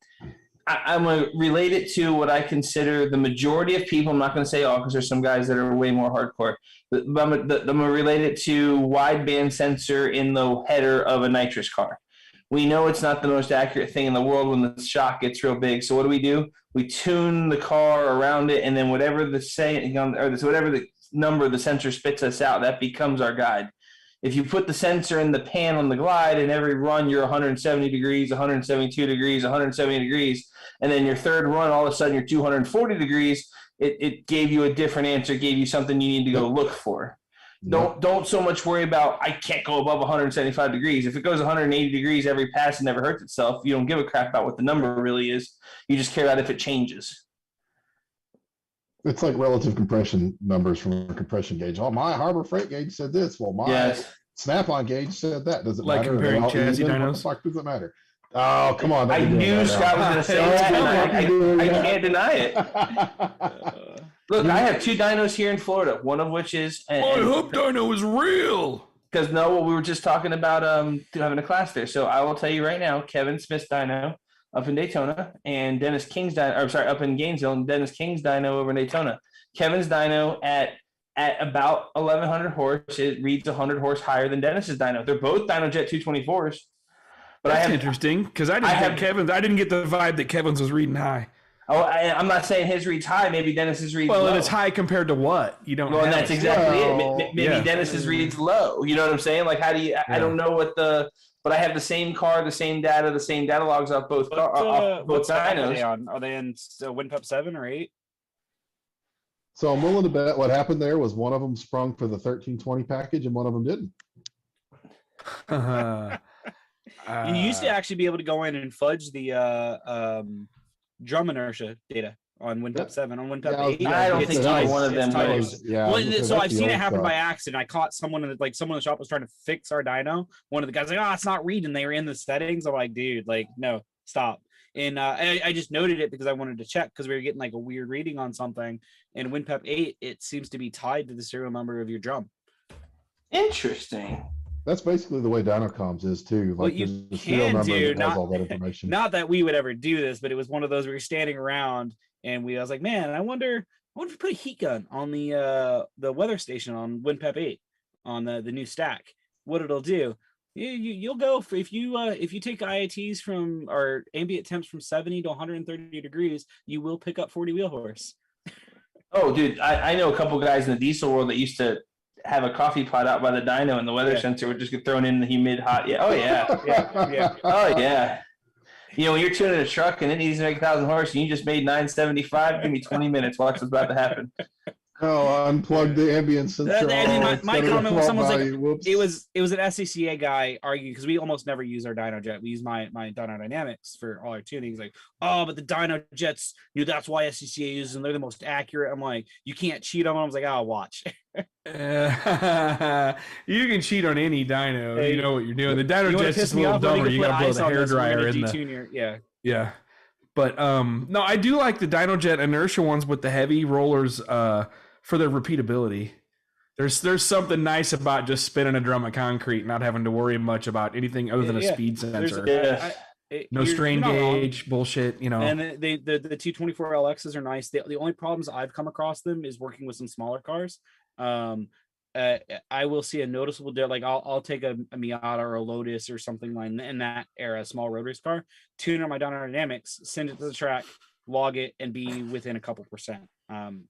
I'm going to relate it to what I consider the majority of people. I'm not going to say all because there's some guys that are way more hardcore. But I'm going to relate it to wideband sensor in the header of a nitrous car. We know it's not the most accurate thing in the world when the shock gets real big. So what do? We tune the car around it, and then whatever whatever the number the sensor spits us out, that becomes our guide. If you put the sensor in the pan on the glide, and every run you're 170 degrees, 172 degrees, 170 degrees, and then your third run, all of a sudden you're 240 degrees, it gave you a different answer, gave you something you need to go look for. Don't so much worry about, I can't go above 175 degrees. If it goes 180 degrees every pass and never hurts itself, you don't give a crap about what the number really is. You just care about if it changes. It's like relative compression numbers from a compression gauge. Oh, my Harbor Freight gauge said this. Well, my Snap-on gauge said that. Does it like matter? Comparing chassis dynos? What the fuck does it matter? Oh, come on. I knew Scott was going to say that, and I can't deny it. Look, I have 2 dynos here in Florida, one of which is... My hub dyno is real! Because, we were just talking about having a class there. So I will tell you right now, Kevin Smith's dyno up in Daytona, and Dennis King's dyno, up in Gainesville, and Dennis King's dyno over in Daytona. Kevin's dyno at about 1,100 horse, it reads 100 horse higher than Dennis's dyno. They're both DynoJet 224s. But that's interesting, because I didn't get the vibe that Kevin's was reading high. Oh, I'm not saying his reads high. Maybe Dennis's reads low. Well, and it's high compared to what? You don't know. Well, and that's exactly it. Maybe Dennis's reads low. You know what I'm saying? Like, how do you... I don't know what the... But I have the same car, the same data logs off both dynos. Are they in WinPep 7 or 8? So I'm willing to bet what happened there was one of them sprung for the 1320 package and one of them didn't. You used to actually be able to go in and fudge the drum inertia data on WinPep 7. On WinPep 8, I don't think one of them knows. So I've seen it happen by accident. I caught someone in the shop was trying to fix our dyno. One of the guys like, it's not reading. They were in the settings. I'm like, dude, like, no, stop. And I just noted it because I wanted to check because we were getting like a weird reading on something. And WinPep 8, it seems to be tied to the serial number of your drum. Interesting. That's basically the way Dynocoms is too. What Like you there's a serial can number do, that has not all that information. not that we would ever do this, but it was one of those we were standing around and I was like, man, I wonder if we put a heat gun on the weather station on WinPep 8 on the new stack. What it'll do. You'll go for if you take IATs from or ambient temps from 70 to 130 degrees, you will pick up 40 wheel horse. Oh, dude, I know a couple guys in the diesel world that used to have a coffee pot out by the dyno, and the weather sensor would just get thrown in the humid hot. Yeah. Oh yeah. Yeah. Oh yeah. You know, when you're tuning a truck and it needs to make 1,000 horse, and you just made 975. Give me 20 minutes. Watch what's about to happen. Oh, unplug the ambient sensor. My comment was someone's like, Whoops. it was an SCCA guy arguing because we almost never use our dyno jet. We use my dyno dynamics for all our tuning. He's like, oh, but the dyno jets, that's why SCCA uses them. They're the most accurate. I'm like, you can't cheat on them. I was like, oh, watch. You can cheat on any dyno. Hey, you know what you're doing. The dyno You wanna jet's piss just a me little off? Let me dumber. go You put got to blow ice the on this, we're gonna hairdryer in the. detune your- Yeah. Yeah. But no, I do like the Dynojet inertia ones with the heavy rollers for their repeatability. There's something nice about just spinning a drum of concrete, not having to worry much about anything other than a speed sensor. No strain gauge bullshit, And the 224 LXs are nice. The only problems I've come across them is working with some smaller cars. I will see a noticeable difference. Like I'll take a Miata or a Lotus or something like in that era, a small road race car, tune on my Dyno Dynamics, send it to the track, log it, and be within a couple percent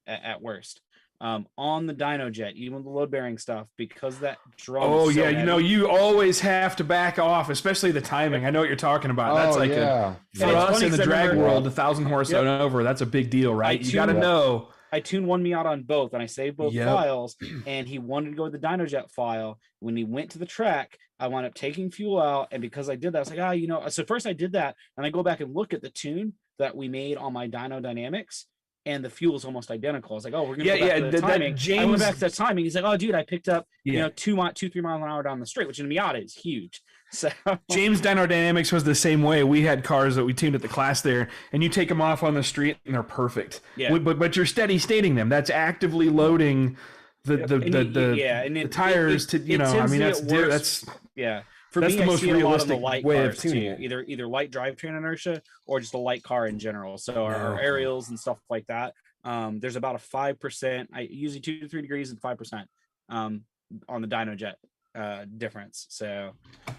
at worst. On the Dyno Jet, even the load bearing stuff, because that drum. Oh is so yeah, heavy, you always have to back off, especially the timing. I know what you're talking about. That's like for us in the drag world, 1,000 horse and over, that's a big deal, right? You got to know. I tuned one Miata on both, and I saved both files. And he wanted to go with the DynoJet file. When he went to the track, I wound up taking fuel out, and because I did that, I was like, So first I did that, and I go back and look at the tune that we made on my Dyno Dynamics, and the fuel is almost identical. I was like, oh, we're gonna go back to the timing. I went back to the timing. He's like, oh, dude, I picked up 3 miles an hour down the straight, which in a Miata is huge. So James Dyno Dynamics was the same way. We had cars that we tuned at the class there, and you take them off on the street and they're perfect. Yeah. But you're steady stating them. That's actively loading the tires to that's yeah. For that's me, the most realistic light way cars of tuning it. Either light drivetrain inertia or just a light car in general. So our aerials and stuff like that. There's about a 5%. I usually 2 to 3 degrees and 5% on the Dyno Jet difference. So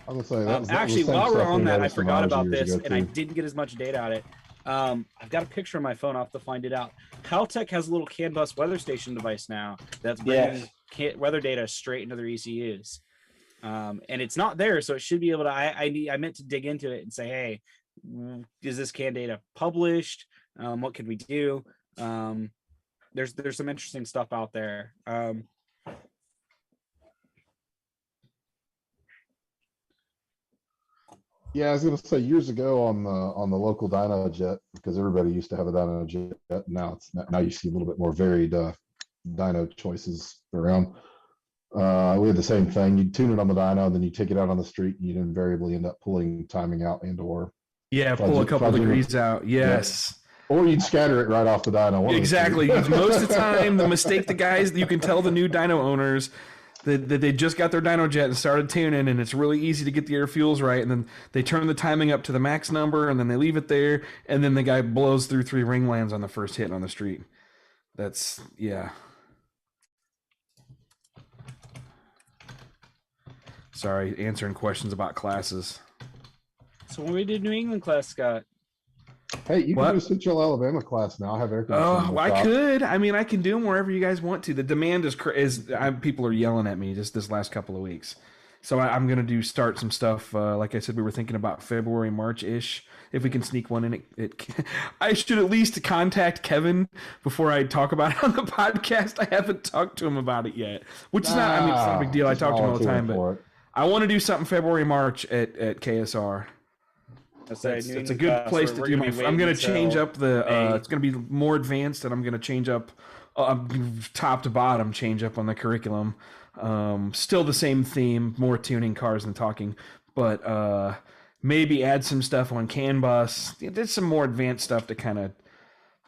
I would say that actually, while we're on that, I forgot about this, and I too. didn't get as much data on it. I've got a picture on my phone. I'll have to find it out. Haltech has a little CAN bus weather station device now that's bringing weather data straight into their ECUs. And it's not there, so it should be able to. I meant to dig into it and say, hey, is this CAN data published? What can we do? There's some interesting stuff out there. Yeah, I was gonna say years ago on the local Dyno Jet, because everybody used to have a Dyno Jet. Now you see a little bit more varied dyno choices around. We had the same thing. You'd tune it on the dyno, and then you take it out on the street, and you'd invariably end up pulling timing out and/or pull a couple degrees out. Yes. Yeah. Or you'd scatter it right off the dyno. Exactly. Most of the time, the mistake the guys, you can tell the new dyno owners that they just got their Dyno Jet and started tuning, and it's really easy to get the air fuels right, and then they turn the timing up to the max number, and then they leave it there, and then the guy blows through 3 ringlands on the first hit on the street. That's Sorry, answering questions about classes. So when we did New England class, Scott. Hey, you can do a Central Alabama class now. I have air conditioning. Oh, I could. I mean, I can do them wherever you guys want to. The demand is people are yelling at me just this last couple of weeks. So I'm going to start some stuff. Like I said, we were thinking about February, March-ish. If we can sneak one in, I should at least contact Kevin before I talk about it on the podcast. I haven't talked to him about it yet, which is not, it's not a big deal. I talk to him all the time, but I want to do something February, March at KSR. It's a good place to do my. I'm going to change up the. It's going to be more advanced, and I'm going to change up, top to bottom, change up on the curriculum. Still the same theme, more tuning cars and talking, but maybe add some stuff on CAN bus. There's some more advanced stuff to kind of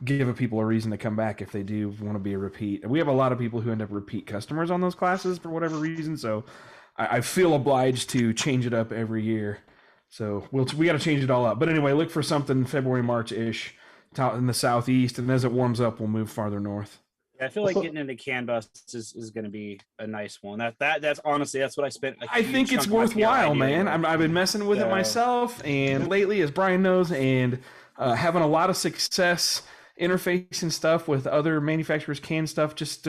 give people a reason to come back if they do want to be a repeat. We have a lot of people who end up repeat customers on those classes for whatever reason, so I feel obliged to change it up every year. So we got to change it all up. But anyway, look for something February, March-ish in the southeast, and as it warms up, we'll move farther north. I feel like getting into CAN busts is going to be a nice one. That's honestly that's what I spent. I think it's worthwhile, man. I've been messing with it myself, and lately, as Brian knows, and having a lot of success interfacing stuff with other manufacturers' CAN stuff, just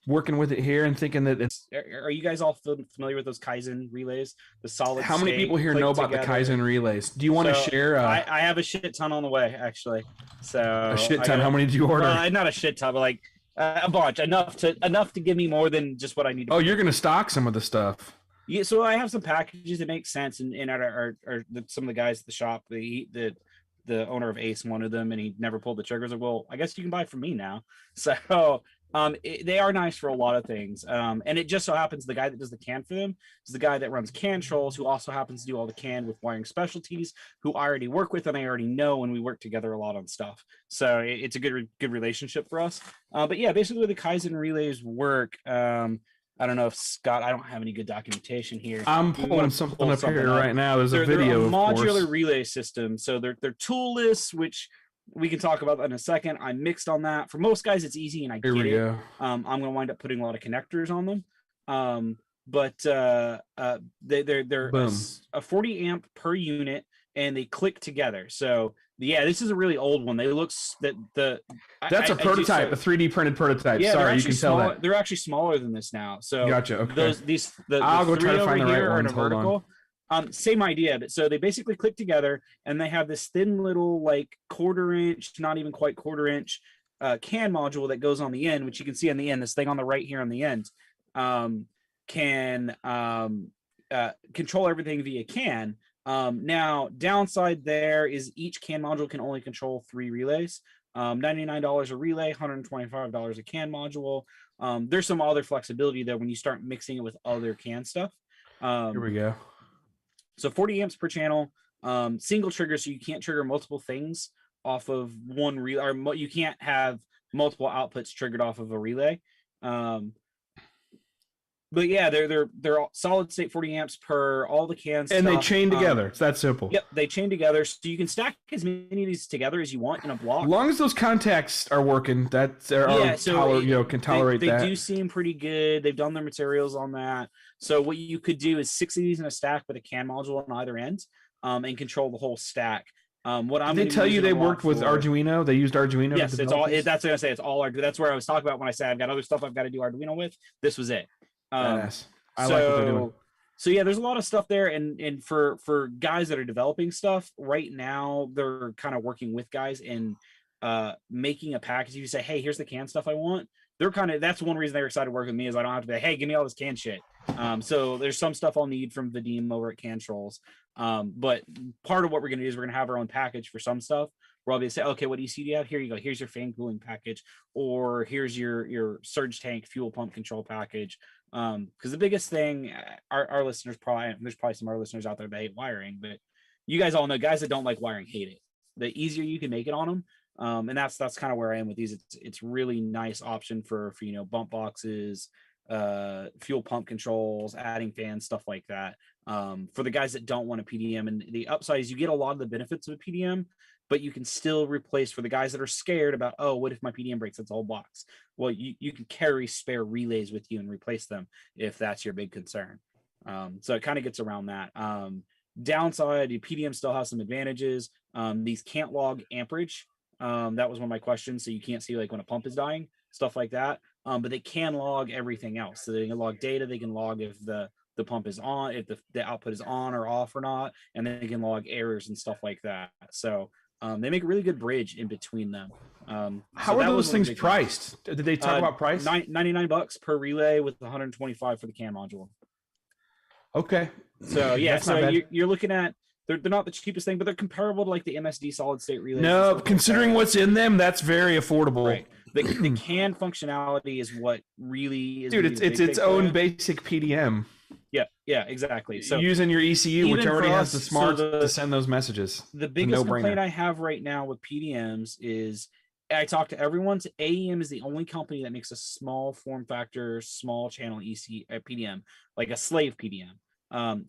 working with it here and thinking that it's. Are you guys all familiar with those Kaizen relays? The solid. How many people here know about the Kaizen relays? Do you want to share? I have a shit ton on the way, actually. So a shit ton. How many did you order? Not a shit ton, but like. A bunch, enough to give me more than just what I need. You're going to stock some of the stuff. Yeah, so I have some packages that make sense, and some of the guys at the shop, the owner of Ace wanted them, and he never pulled the triggers. Like, well, I guess you can buy from me now. So they are nice for a lot of things, and it just so happens the guy that does the CAN for them is the guy that runs Controls, who also happens to do all the CAN with Wiring Specialties, who I already work with and I already know, and we work together a lot on stuff. So it's a good relationship for us. But yeah, basically the Kaizen relays work. I don't know if Scott, I don't have any good documentation here. I'm pulling something up here right now. There's a video. They're a modular relay system, so they're toolless, which we can talk about that in a second. I'm mixed on that. For most guys, it's easy, and I get it. I'm going to wind up putting a lot of connectors on them. But they're a 40 amp per unit, and they click together. So yeah, this is a really old one. They look that's a prototype, a 3D printed prototype. Yeah, sorry, you can tell that they're actually smaller than this now. So gotcha. Okay. I'll go try to find the right ones. Hold on. Same idea, but so they basically click together, and they have this thin little like quarter-inch, not even quite quarter-inch, CAN module that goes on the end, which you can see on the end. This thing on the right here on the end can control everything via CAN. Now, downside there is each CAN module can only control 3 relays. $99 a relay, $125 a CAN module. There's some other flexibility there when you start mixing it with other CAN stuff. Here we go. So 40 amps per channel, single trigger, so you can't trigger multiple things off of one relay, or you can't have multiple outputs triggered off of a relay. But yeah, they're solid state 40 amps per, all the CAN stuff. And they chain together. It's that simple. Yep, they chain together, so you can stack as many of these together as you want in a block. As long as those contacts are working, can tolerate that. They do seem pretty good. They've done their materials on that. So what you could do is 6 of these in a stack with a CAN module on either end, and control the whole stack. Did they tell you they worked with Arduino? They used Arduino. Yes, it's all. That's what I'm gonna say. It's all Arduino. That's where I was talking about when I said I've got other stuff I've got to do Arduino with. This was it. Yes, I like what they're doing. So yeah, there's a lot of stuff there, and for guys that are developing stuff right now, they're kind of working with guys and making a package. You say, hey, here's the CAN stuff I want. That's one reason they're excited to work with me, is I don't have to be like, hey, give me all this CAN shit. So there's some stuff I'll need from Vadim over at Controls. But part of what we're going to do is we're going to have our own package for some stuff where I'll be able to say, okay, what ECU do you have? Here you go. Here's your fan cooling package, or here's your surge tank fuel pump control package. Because the biggest thing, our listeners there's probably some of our listeners out there that hate wiring, but you guys all know guys that don't like wiring hate it. The easier you can make it on them. And that's kind of where I am with these. It's really nice option for bump boxes, fuel pump controls, adding fans, stuff like that. For the guys that don't want a PDM, and the upside is you get a lot of the benefits of a PDM, but you can still replace, for the guys that are scared about, oh, what if my PDM breaks? That's a whole box. Well, you can carry spare relays with you and replace them if that's your big concern. So it kind of gets around that. Downside, your PDM still has some advantages. These can't log amperage. That was one of my questions. So you can't see like when a pump is dying, stuff like that. But they can log everything else. So they can log data. They can log if the pump is on, if the output is on or off or not, and they can log errors and stuff like that. So they make a really good bridge in between them. How are those things priced? Did they talk about price? $99 per relay with $125 for the CAN module. Okay. So yeah, so you're looking at, they're not the cheapest thing, but they're comparable to like the MSD solid state relays. No, considering what's in them, that's very affordable. Right. The CAN functionality is what really is. Dude, it's its own basic PDM. Yeah, exactly. So using your ECU, which already has the smarts to to send those messages. The biggest complaint I have right now with PDMs is I talked to everyone. AEM is the only company that makes a small form factor, small channel PDM, like a slave PDM.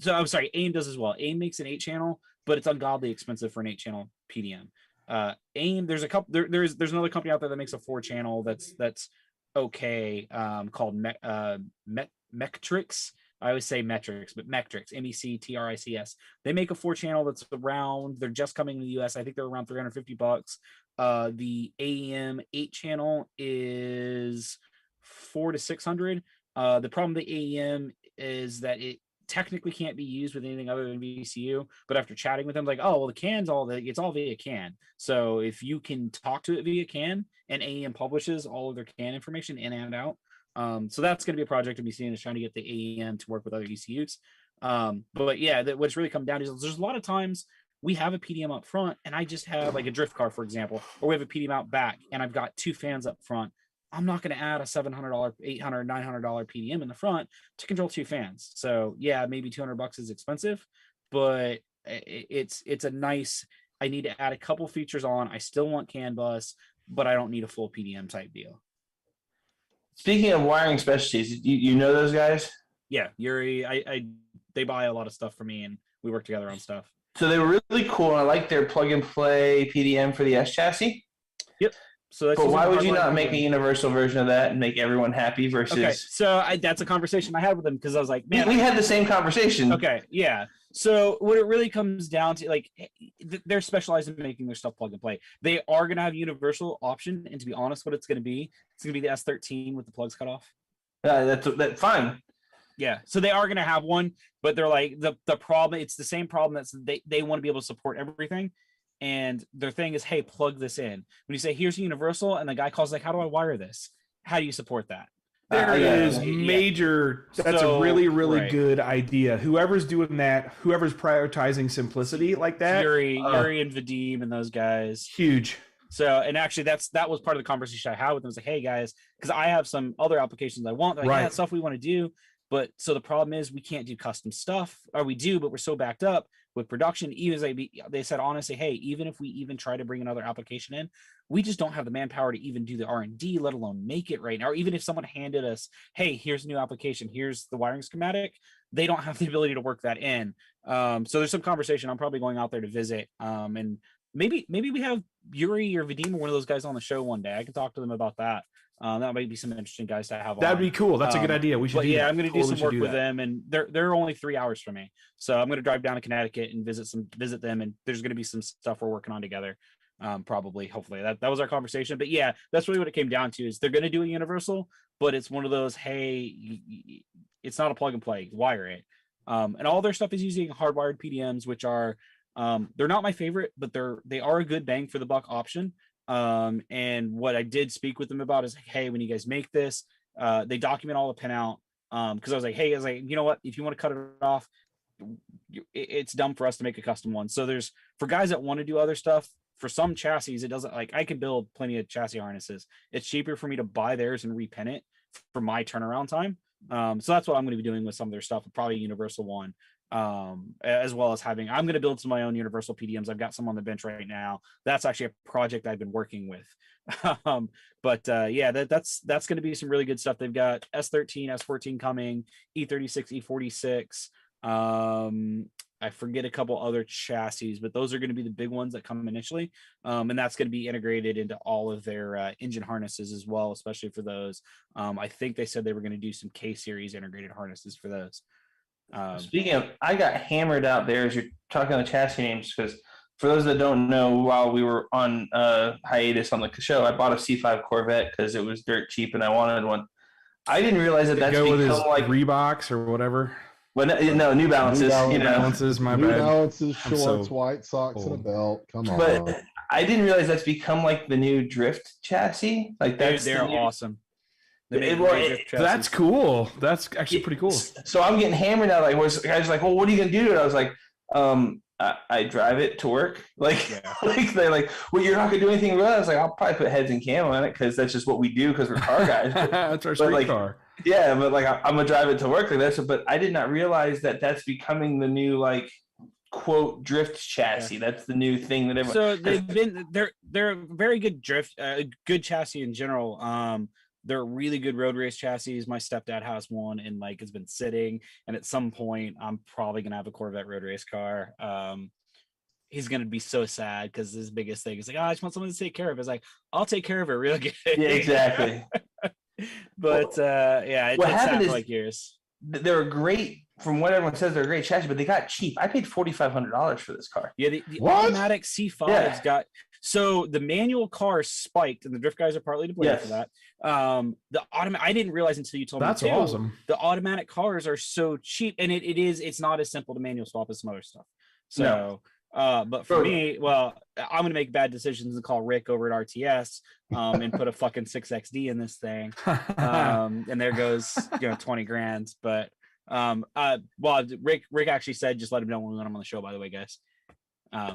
So I'm sorry, AIM does as well. AIM makes an 8-channel, but it's ungodly expensive for an 8-channel PDM. AIM, there's a couple. There's another company out there that makes a 4-channel that's okay, called Metrics. I always say Metrics, but Metrics, MECTRICS. They make a 4-channel that's around. They're just coming to the US. I think they're around $350. The AEM 8-channel is $400 to $600. The problem with the AEM is that it technically can't be used with anything other than VCU. But after chatting with them, like, oh well, the CAN's it's all via CAN. So if you can talk to it via CAN, and AEM publishes all of their CAN information in and out. So that's going to be a project to be seen, is trying to get the AEM to work with other ECUs. But yeah, what's really come down to is there's a lot of times we have a PDM up front and I just have like a drift car, for example, or we have a PDM out back and I've got 2 fans up front. I'm not going to add a $700, $800, $900 PDM in the front to control 2 fans. So yeah, maybe $200 is expensive, but it's a nice, I need to add a couple features on. I still want CAN bus, but I don't need a full PDM type deal. Speaking of wiring specialties, you know those guys? Yeah, Yuri, they buy a lot of stuff for me and we work together on stuff. So they were really cool. I like their plug and play PDM for the S chassis. Yep. So that's, but why would you not make a universal version of that and make everyone happy versus? Okay, so that's a conversation I had with them, because I was like, man, we had the same conversation. Okay, yeah. So what it really comes down to, like, they're specialized in making their stuff plug and play. They are going to have a universal option, and to be honest, what it's going to be the S13 with the plugs cut off. That's fine. Yeah, so they are going to have one, but they're like the problem. It's the same problem that's they want to be able to support everything, and their thing is, hey, plug this in. When you say here's a universal, and the guy calls like, how do I wire this? How do you support that? There is major. That's a really, really good idea. Whoever's doing that, whoever's prioritizing simplicity like that, Yuri and Vadim and those guys, huge. So, and actually, that was part of the conversation I had with them. I was like, hey guys, because I have some other applications I want. They're like, yeah, that's stuff we want to do. But so the problem is we can't do custom stuff, or we do, but we're so backed up with production. Even as they said, honestly, hey, even if we even try to bring another application in, we just don't have the manpower to even do the R&D, let alone make it right now. Or even if someone handed us, hey, here's a new application, here's the wiring schematic, they don't have the ability to work that in. So there's some conversation. I'm probably going out there to visit. And maybe we have Yuri or Vadim or one of those guys on the show one day. I can talk to them about that. That might be some interesting guys to have. That'd be cool. That's a good idea. We should. I'm going to do some work with them, and they're only 3 hours from me, so I'm going to drive down to Connecticut and visit them, and there's going to be some stuff we're working on together. Probably, hopefully. That was our conversation. But yeah, that's really what it came down to. Is they're going to do a universal, but it's one of those, hey, it's not a plug and play. Wire it, and all their stuff is using hardwired PDMs, which are they're not my favorite, but they are a good bang for the buck option. And what I did speak with them about is, hey, when you guys make this, they document all the pinout. Because I was like, you know what, if you want to cut it off, it's dumb for us to make a custom one. So there's, for guys that want to do other stuff, for some chassis, it doesn't, like, I can build plenty of chassis harnesses. It's cheaper for me to buy theirs and repin it for my turnaround time. So that's what I'm going to be doing with some of their stuff, probably a universal one. As well as I'm going to build some of my own universal PDMs. I've got some on the bench right now. That's actually a project I've been working with. Yeah, that's going to be some really good stuff. They've got S13, S14 coming, E36, E46. I forget a couple other chassis, but those are going to be the big ones that come initially. And that's going to be integrated into all of their engine harnesses as well, especially for those. I think they said they were going to do some K-series integrated harnesses for those. Speaking of, I got hammered out there as you're talking on the chassis names, because for those that don't know, while we were on hiatus on the show, I bought a C5 Corvette because it was dirt cheap and I wanted one. I didn't realize that's become like Reeboks or whatever. Well, no, New Balances. New Balances, my bad. New Balances, shorts, white socks, and a belt. Come on. But I didn't realize that's become like the new drift chassis. Like they're awesome. That's cool. That's actually pretty cool. So I'm getting hammered now. Like, guys like, well, what are you gonna do? And I was like, I drive it to work. Like, like they're like, well, you're not gonna do anything with it. I was like, I'll probably put heads and camo in it because that's just what we do because we're car guys. That's our street car. Yeah, but like I'm gonna drive it to work like that. So, but I did not realize that that's becoming the new like quote drift chassis. That's the new thing that everyone. So they're a very good drift, good chassis in general. They're really good road race chassis. My stepdad has one and like has been sitting. And at some point, I'm probably gonna have a Corvette road race car. He's gonna be so sad because his biggest thing is like, oh, I just want someone to take care of it. It's like, I'll take care of it real good. Yeah, exactly. But yeah, what it's happened sat is for like years. they're great. From what everyone says, they're a great chassis, but they got cheap. I paid $4,500 for this car. Yeah, the What? automatic C5s Yeah. got so the manual car spiked, and the drift guys are partly to blame Yes. for that. The automatic, I didn't realize until you told That's me too. awesome. The automatic cars are so cheap, and it's not as simple to manual swap as some other stuff. So but for me, well, I'm gonna make bad decisions and call Rick over at RTS and put a fucking 6XD in this thing. And there goes 20 grand. But well, Rick actually said just let him know when I'm on the show, by the way, guys.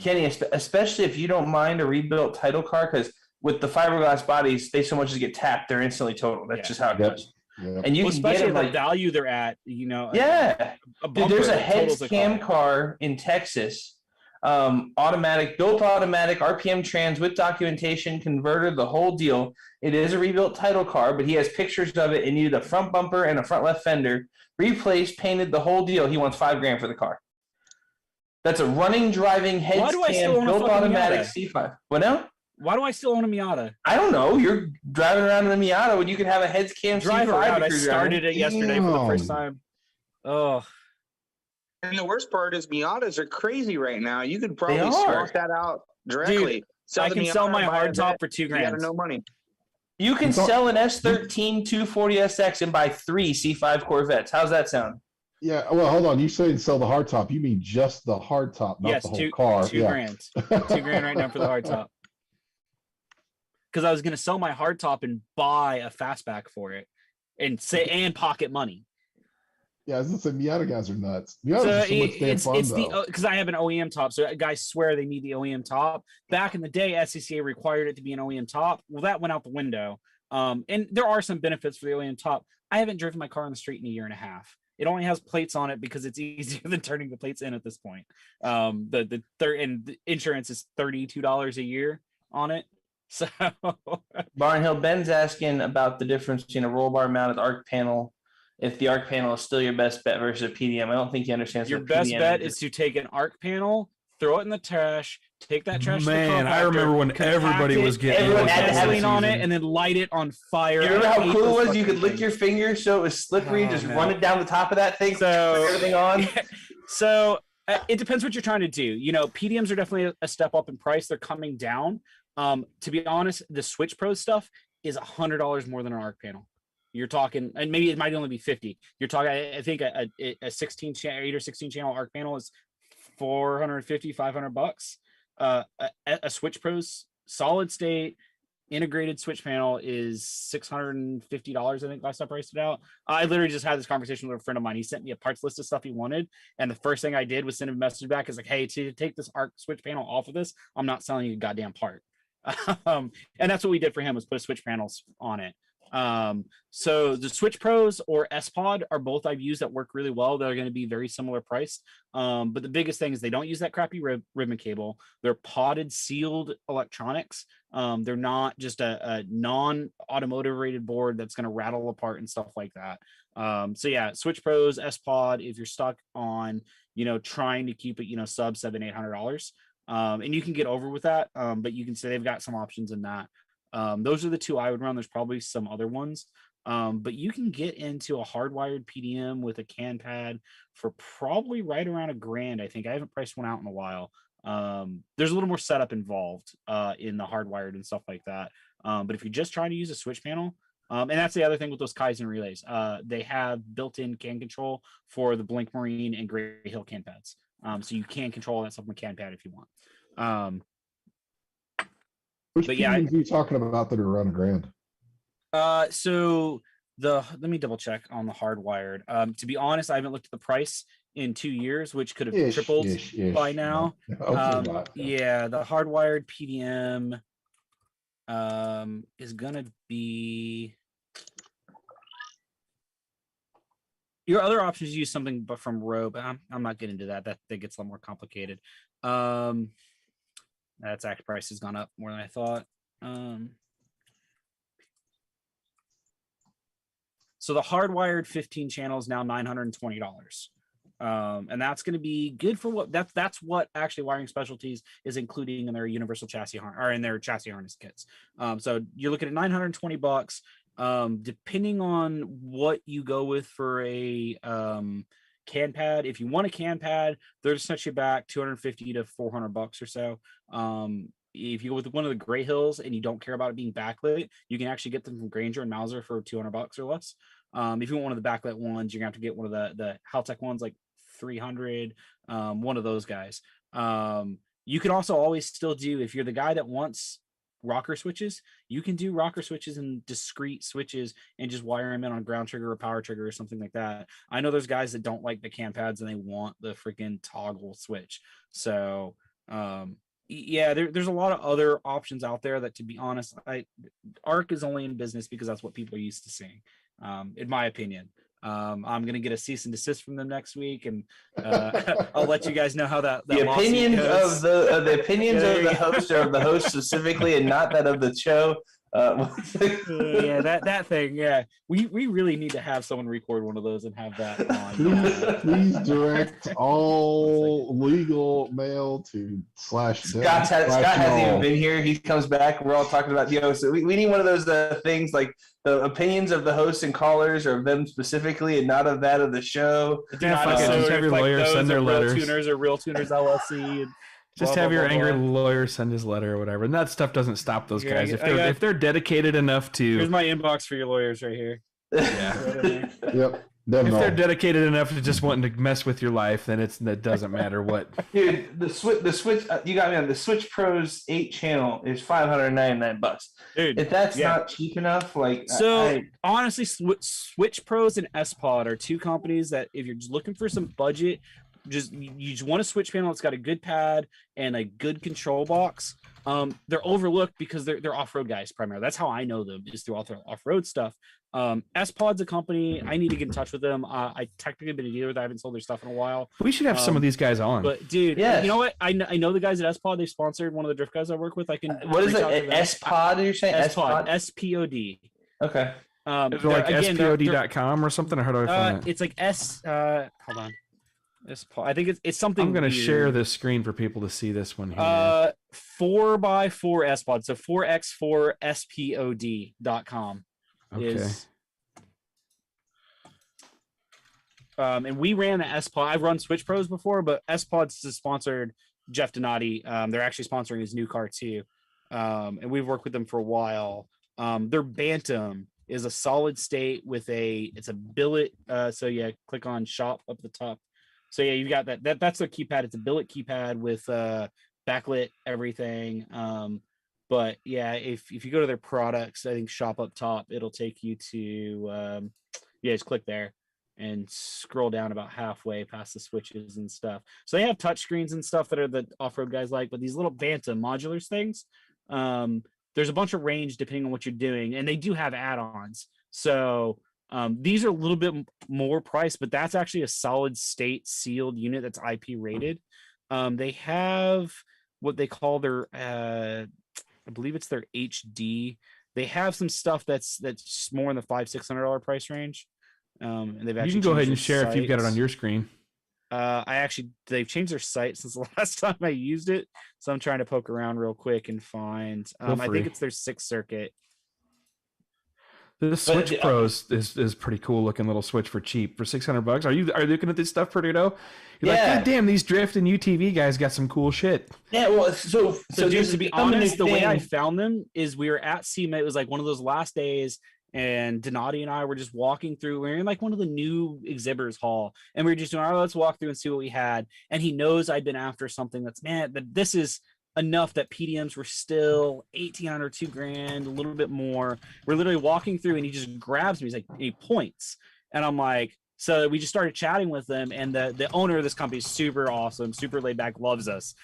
Kenny, especially if you don't mind a rebuilt title car, because with the fiberglass bodies, they so much as get tapped, they're instantly total. That's just how it goes. Yep. And you can get especially them the like value they're at, yeah. a Dude, there's a bumper heads totals a cam car. car in Texas, built automatic RPM trans with documentation, converter, the whole deal. It is a rebuilt title car, but he has pictures of it. It needed a front bumper and a front left fender, replaced, painted, the whole deal. He wants $5,000 for the car. That's a running, driving heads Why do I still cam own a built fucking automatic Miata? C5. What now? Why do I still own a Miata? I don't know. You're driving around in a Miata when you can have a heads cam Drive C5 around. I if you're started driving. it yesterday for the first Damn. time. Oh, And the worst part is Miatas are crazy right now. You could probably are. swap that out directly. I the can sell Miata, my buy a hardtop vet, for $2,000. You got no money. You can It's all- sell an S13 240SX and buy 3 C5 Corvettes. How's that sound? Yeah. Well, hold on. You say sell the hard top. You mean just the hard top, not yes, the whole two car. $2,000. $2,000 right now for the hardtop. Because I was gonna sell my hardtop and buy a fastback for it, and pocket money. Yeah, I was gonna say Miata guys are nuts. Miatas So are so much damn fun it's though. because I have an OEM top, so guys swear they need the OEM top. Back in the day, SCCA required it to be an OEM top. Well, that went out the window. And there are some benefits for the OEM top. I haven't driven my car on the street in a year and a half. It only has plates on it because it's easier than turning the plates in at this point. The insurance is $32 a year on it. So Barnhill Ben's asking about the difference between a roll bar mounted arc panel. If the arc panel is still your best bet versus a PDM, I don't think he understands. your what best PDM bet is to take an arc panel, throw it in the trash, take that trash. Man, to the I remember compactor, when everybody compact was it, getting Everyone those had to have this gasoline on it, season. and then light it on fire. You remember I how hate cool it those was? You could fucking lick things. your finger so it was slippery, Oh, just man. run it down the top of that thing, So- turn everything on. So it depends what you're trying to do. PDMs are definitely a step up in price. They're coming down. To be honest, the Switch Pro stuff is $100 more than an arc panel. You're talking, and maybe it might only be 50. You're talking, I think a 16 channel, 8 or 16 channel arc panel is $450, $500. A Switch Pro's solid state integrated switch panel is $650. I think last I priced it out. I literally just had this conversation with a friend of mine. He sent me a parts list of stuff he wanted, and the first thing I did was send him a message back. Is like, hey, to take this arc switch panel off of this, I'm not selling you a goddamn part. And that's what we did for him, was put a switch panels on it. So the Switch Pros or S-Pod are both I've used that work really well. They're going to be very similar priced. But the biggest thing is they don't use that crappy ribbon cable. They're potted sealed electronics. They're not just a non-automotive rated board that's going to rattle apart and stuff like that. So yeah, Switch Pros, S-Pod, if you're stuck on, trying to keep it, sub $700-800. And you can get over with that. But you can say they've got some options in that. Those are the two I would run. There's probably some other ones. But you can get into a hardwired PDM with a can pad for probably right around $1,000. I think I haven't priced one out in a while. There's a little more setup involved in the hardwired and stuff like that. But if you're just trying to use a switch panel, and that's the other thing with those Kaizen relays, they have built-in can control for the Blink Marine and Gray Hill can pads. So you can control that stuff with a can pad if you want. Which but yeah, PDMs are you talking about that are around $1,000? So let me double check on the hardwired. To be honest, I haven't looked at the price in 2 years, which could have tripled by now. Hopefully not. Yeah, the hardwired PDM is gonna be Your other option is use something but from Roe, but I'm not getting into that. That gets a lot more complicated. That act price has gone up more than I thought. So the hardwired 15 channels now $920. And that's going to be good for what that's what actually Wiring Specialties is including in their universal chassis or in their chassis harness kits. So you're looking at $920. Depending on what you go with for a can pad. If you want a can pad, they'll just set you back $250 to $400 or so. If you go with one of the Gray Hills and you don't care about it being backlit, you can actually get them from Granger and Mauser for $200 or less. If you want one of the backlit ones, you're gonna have to get one of the Haltech ones, like 300, one of those guys. You can also always still do, if you're the guy that wants rocker switches, you can do rocker switches and discrete switches and just wire them in on a ground trigger or power trigger or something like that. I know there's guys that don't like the cam pads and they want the freaking toggle switch. So yeah, there's a lot of other options out there that, to be honest, ARC is only in business because that's what people are used to seeing, in my opinion. I'm gonna get a cease and desist from them next week, and I'll let you guys know how that the opinions goes. of the opinions of the host are of the host specifically, and not that of the show. Yeah, that thing. Yeah, we really need to have someone record one of those and have that on. Please direct all legal mail to /. Scott hasn't even been here. He comes back. We're all talking about so we need one of those things like the opinions of the hosts and callers are of them specifically, and not of that of the show. Just have your lawyer send their letters. RealTuners or RealTuners LLC. And just have your angry lawyer send his letter or whatever, and that stuff doesn't stop those guys if they're dedicated enough to. Here's my inbox for your lawyers right here. Yeah. Yep. If they're dedicated enough to just wanting to mess with your life, then it doesn't matter what. Dude, the switch you got me on the Switch Pros 8 channel is $599. Dude, if that's not cheap enough, like honestly, Switch Pros and S-Pod are two companies that, if you're just looking for some budget, you just want a switch panel that's got a good pad and a good control box. They're overlooked because they're off-road guys primarily. That's how I know them, is through all their off-road stuff. S-Pod's a company. I need to get in touch with them. I technically been a dealer that I haven't sold their stuff in a while. We should have some of these guys on. But dude, you know what? I know the guys at S-Pod. They sponsored one of the drift guys I work with. I can. What is it? S-Pod? You're saying S-Pod? S-P-O-D. Okay. Is it like spod.com or something? Or how do I find it? It's like hold on. I think it's something. I'm going to share this screen for people to see this one here. 4x4 S-Pod. So 4x4 spod.com is. And we ran the S-Pod. I've run Switch Pros before, but S-Pod's sponsored Jeff Donati. They're actually sponsoring his new car too. And we've worked with them for a while. Their Bantam is a solid state with it's a billet. So yeah, click on shop up at the top. So yeah, you got that's a keypad. It's a billet keypad with backlit everything. But yeah, if you go to their products, I think shop up top, it'll take you to just click there and scroll down about halfway past the switches and stuff. So they have touch screens and stuff that are the off-road guys like, but these little Bantam modulars things, there's a bunch of range depending on what you're doing, and they do have add-ons. So these are a little bit more priced, but that's actually a solid state sealed unit that's IP rated. They have what they call their I believe it's their HD. They have some stuff that's more in the $500-$600 price range. And they've actually you can go ahead and share if you've got it on your screen. They've changed their site since the last time I used it, so I'm trying to poke around real quick and find. I think it's their 6th circuit. The Switch Pros is pretty cool looking little switch for cheap for $600. Are you looking at this stuff, Perduto? You're like, God damn, these drift and UTV guys got some cool shit. Yeah, well, so just to be honest, the way I found them is we were at SEMA. It was like one of those last days, and Donati and I were just walking through. We were in like one of the new exhibitors hall, and we were just doing, all right, let's walk through and see what we had. And he knows I'd been after something that this is enough that PDMs were still $1,800, $2,000, a little bit more. We're literally walking through and he just grabs me. He's like, he points. And I'm like, So we just started chatting with them, and the owner of this company is super awesome, super laid back, loves us,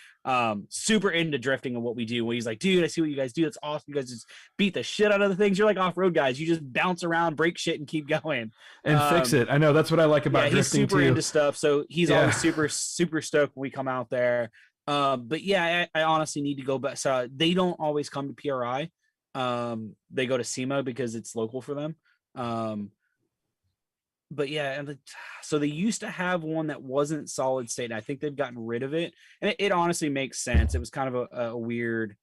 super into drifting and what we do. Where he's like, dude, I see what you guys do. It's awesome. You guys just beat the shit out of the things. You're like off-road guys. You just bounce around, break shit, and keep going. And fix it. I know that's what I like about Yeah, he's drifting super too. into stuff. So he's Yeah. always super stoked when we come out there. But yeah, I honestly need to go back. So they don't always come to PRI. They go to SEMA because it's local for them. But yeah, and so they used to have one that wasn't solid state, and I think they've gotten rid of it. And it honestly makes sense. It was kind of a weird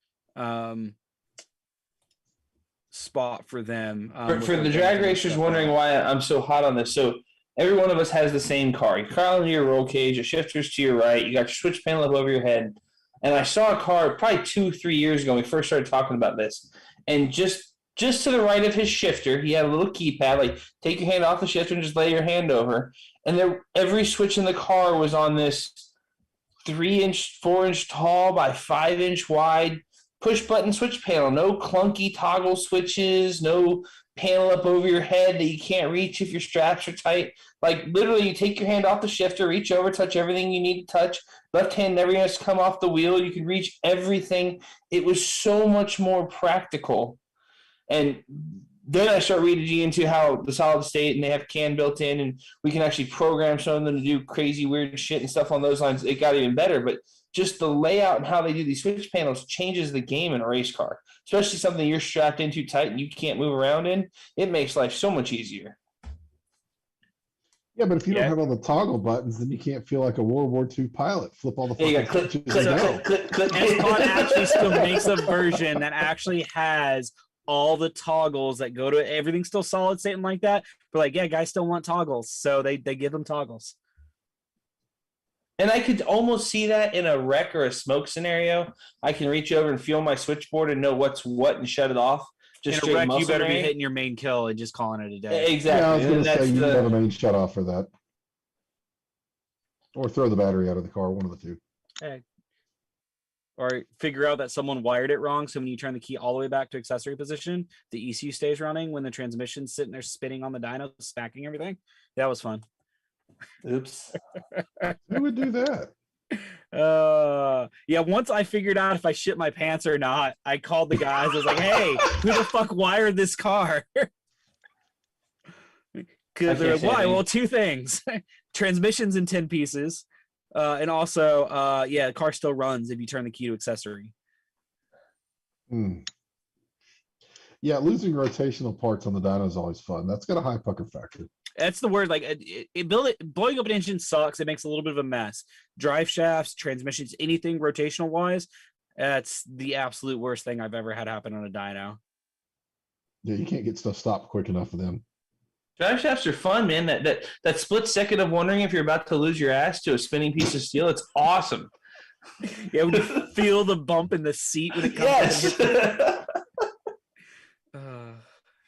spot for them. For the drag racers wondering why I'm so hot on this, so every one of us has the same car. You crawl into your roll cage, your shifter's to your right, you got your switch panel up over your head. And I saw a car probably 2-3 years ago when we first started talking about this, and just to the right of his shifter, he had a little keypad, like take your hand off the shifter and just lay your hand over. And there, every switch in the car was on this 3-inch, 4-inch tall by 5-inch wide push button switch panel. No clunky toggle switches, no panel up over your head that you can't reach if your straps are tight. Like literally you take your hand off the shifter, reach over, touch everything you need to touch. Left hand never has to come off the wheel. You can reach everything. It was so much more practical. And then I start reading into how the solid state and they have CAN built in and we can actually program some of them to do crazy weird shit and stuff on those lines. It got even better, but just the layout and how they do these switch panels changes the game in a race car, especially something you're strapped in too tight and you can't move around in. It makes life so much easier. Yeah, but if you don't have all the toggle buttons, then you can't feel like a World War II pilot. Flip all the Yeah, fucking click, switches click, and click, go. click, click, click. SCON actually still makes a version that actually has all the toggles that go to it. Everything's still solid state and like that. But like, yeah, guys still want toggles, so they give them toggles. And I could almost see that in a wreck or a smoke scenario. I can reach over and feel my switchboard and know what's what and shut it off. Just In a wreck, you muscle better be memory. hitting your main kill and just calling it a day. Exactly. Yeah, I was going And to say that's you need to have a the, main shut off for that. Or throw the battery out of the car, one of the two. Or figure out that someone wired it wrong. So when you turn the key all the way back to accessory position, the ECU stays running when the transmission's sitting there spinning on the dyno, smacking everything. That was fun. oops. Who would do that? Yeah, once I figured out if I shit my pants or not, I called the guys. I was like, hey, who the fuck wired this car? Because they're like, why? Well, two things. Transmissions in 10 pieces. And also, yeah, the car still runs if you turn the key to accessory. Yeah, losing rotational parts on the dyno is always fun. That's got a high pucker factor. That's the word. Like blowing up an engine sucks. It makes a little bit of a mess. Drive shafts, transmissions, anything rotational wise, that's the absolute worst thing I've ever had happen on a dyno. Yeah, you can't get stuff stopped quick enough for them. Drive shafts are fun, man. That split second of wondering if you're about to lose your ass to a spinning piece of steel, it's awesome. Yeah, when you feel the bump in the seat when it comes Yes.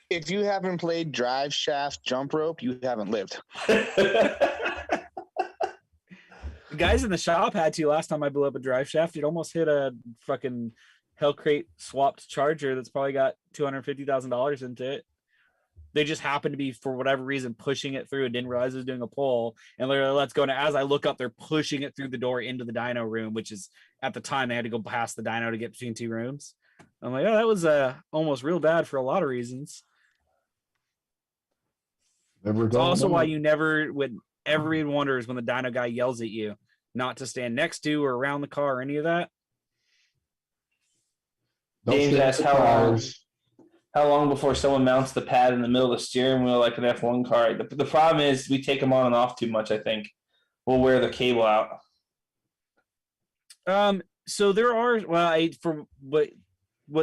If you haven't played drive shaft jump rope, you haven't lived. The guys in the shop had to last time I blew up a drive shaft. It almost hit a fucking Hellcrate swapped Charger that's probably got $250,000 into it. They just happened to be, for whatever reason, pushing it through and didn't realize it was doing a pull. And literally, let's go. And as I look up, they're pushing it through the door into the dyno room, which is at the time they had to go past the dyno to get between two rooms. I'm like, oh, that was almost real bad for a lot of reasons. Never It's done also one. why you never would. Everyone wonders when the dyno guy yells at you not to stand next to or around the car or any of that. Don't James stand asked for how long. tires. How long before someone mounts the pad in the middle of the steering wheel like an F1 car? The problem is we take them on and off too much, I think. We'll wear the cable out. So there are, for what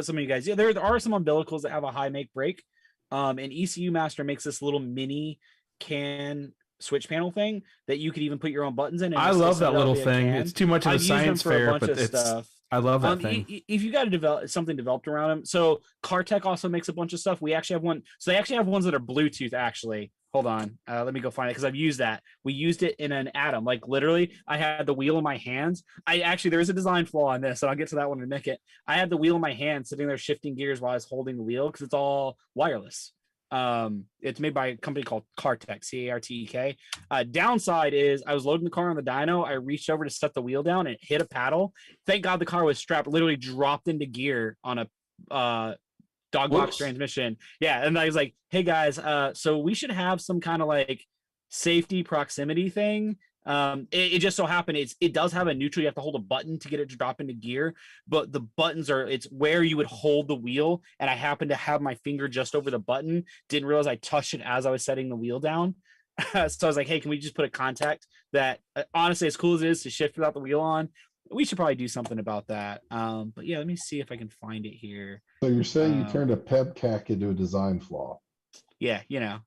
some of you guys, yeah, there are some umbilicals that have a high make break. And ECU Master makes this little mini CAN switch panel thing that you could even put your own buttons in. And I just love set that it up little via thing. CAN. It's too much of a I've used them science for a fair, bunch but of stuff. I love that thing. If you got to develop something developed around them, so CarTech also makes a bunch of stuff. We actually have one. So they actually have ones that are Bluetooth. Actually, hold on, let me go find it because I've used that. We used it in an Atom. Like literally, I had the wheel in my hands. There is a design flaw on this, so I'll get to that one in a minute. I had the wheel in my hand, sitting there shifting gears while I was holding the wheel because it's all wireless. It's made by a company called Cartek, Cartek. Downside is I was loading the car on the dyno. I reached over to set the wheel down and it hit a paddle. Thank God the car was strapped, literally dropped into gear on a dog box transmission. Yeah. And I was like, hey guys, so we should have some kind of like safety proximity thing. It just so happened it does have a neutral. You have to hold a button to get it to drop into gear, but the buttons it's where you would hold the wheel, and I happened to have my finger just over the button. Didn't realize I touched it as I was setting the wheel down. So I was like, hey, can we just put a contact that honestly, as cool as it is to shift without the wheel on, we should probably do something about that. But yeah, let me see if I can find it here. So you're saying you turned a pebcac into a design flaw? Yeah, you know.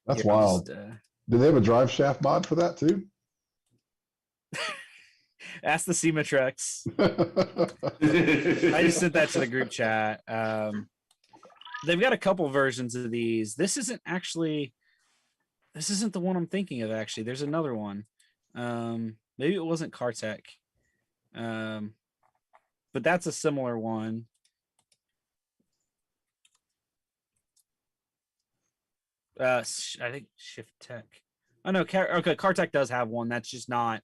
That's wild. Do they have a drive shaft mod for that too? Ask the Sematrex. I just sent that to the group chat. They've got a couple versions of these. This isn't the one I'm thinking of, actually. There's another one. Maybe it wasn't Cartek. But that's a similar one. I think Shift Tech. Oh no, okay, Cartek does have one. That's just not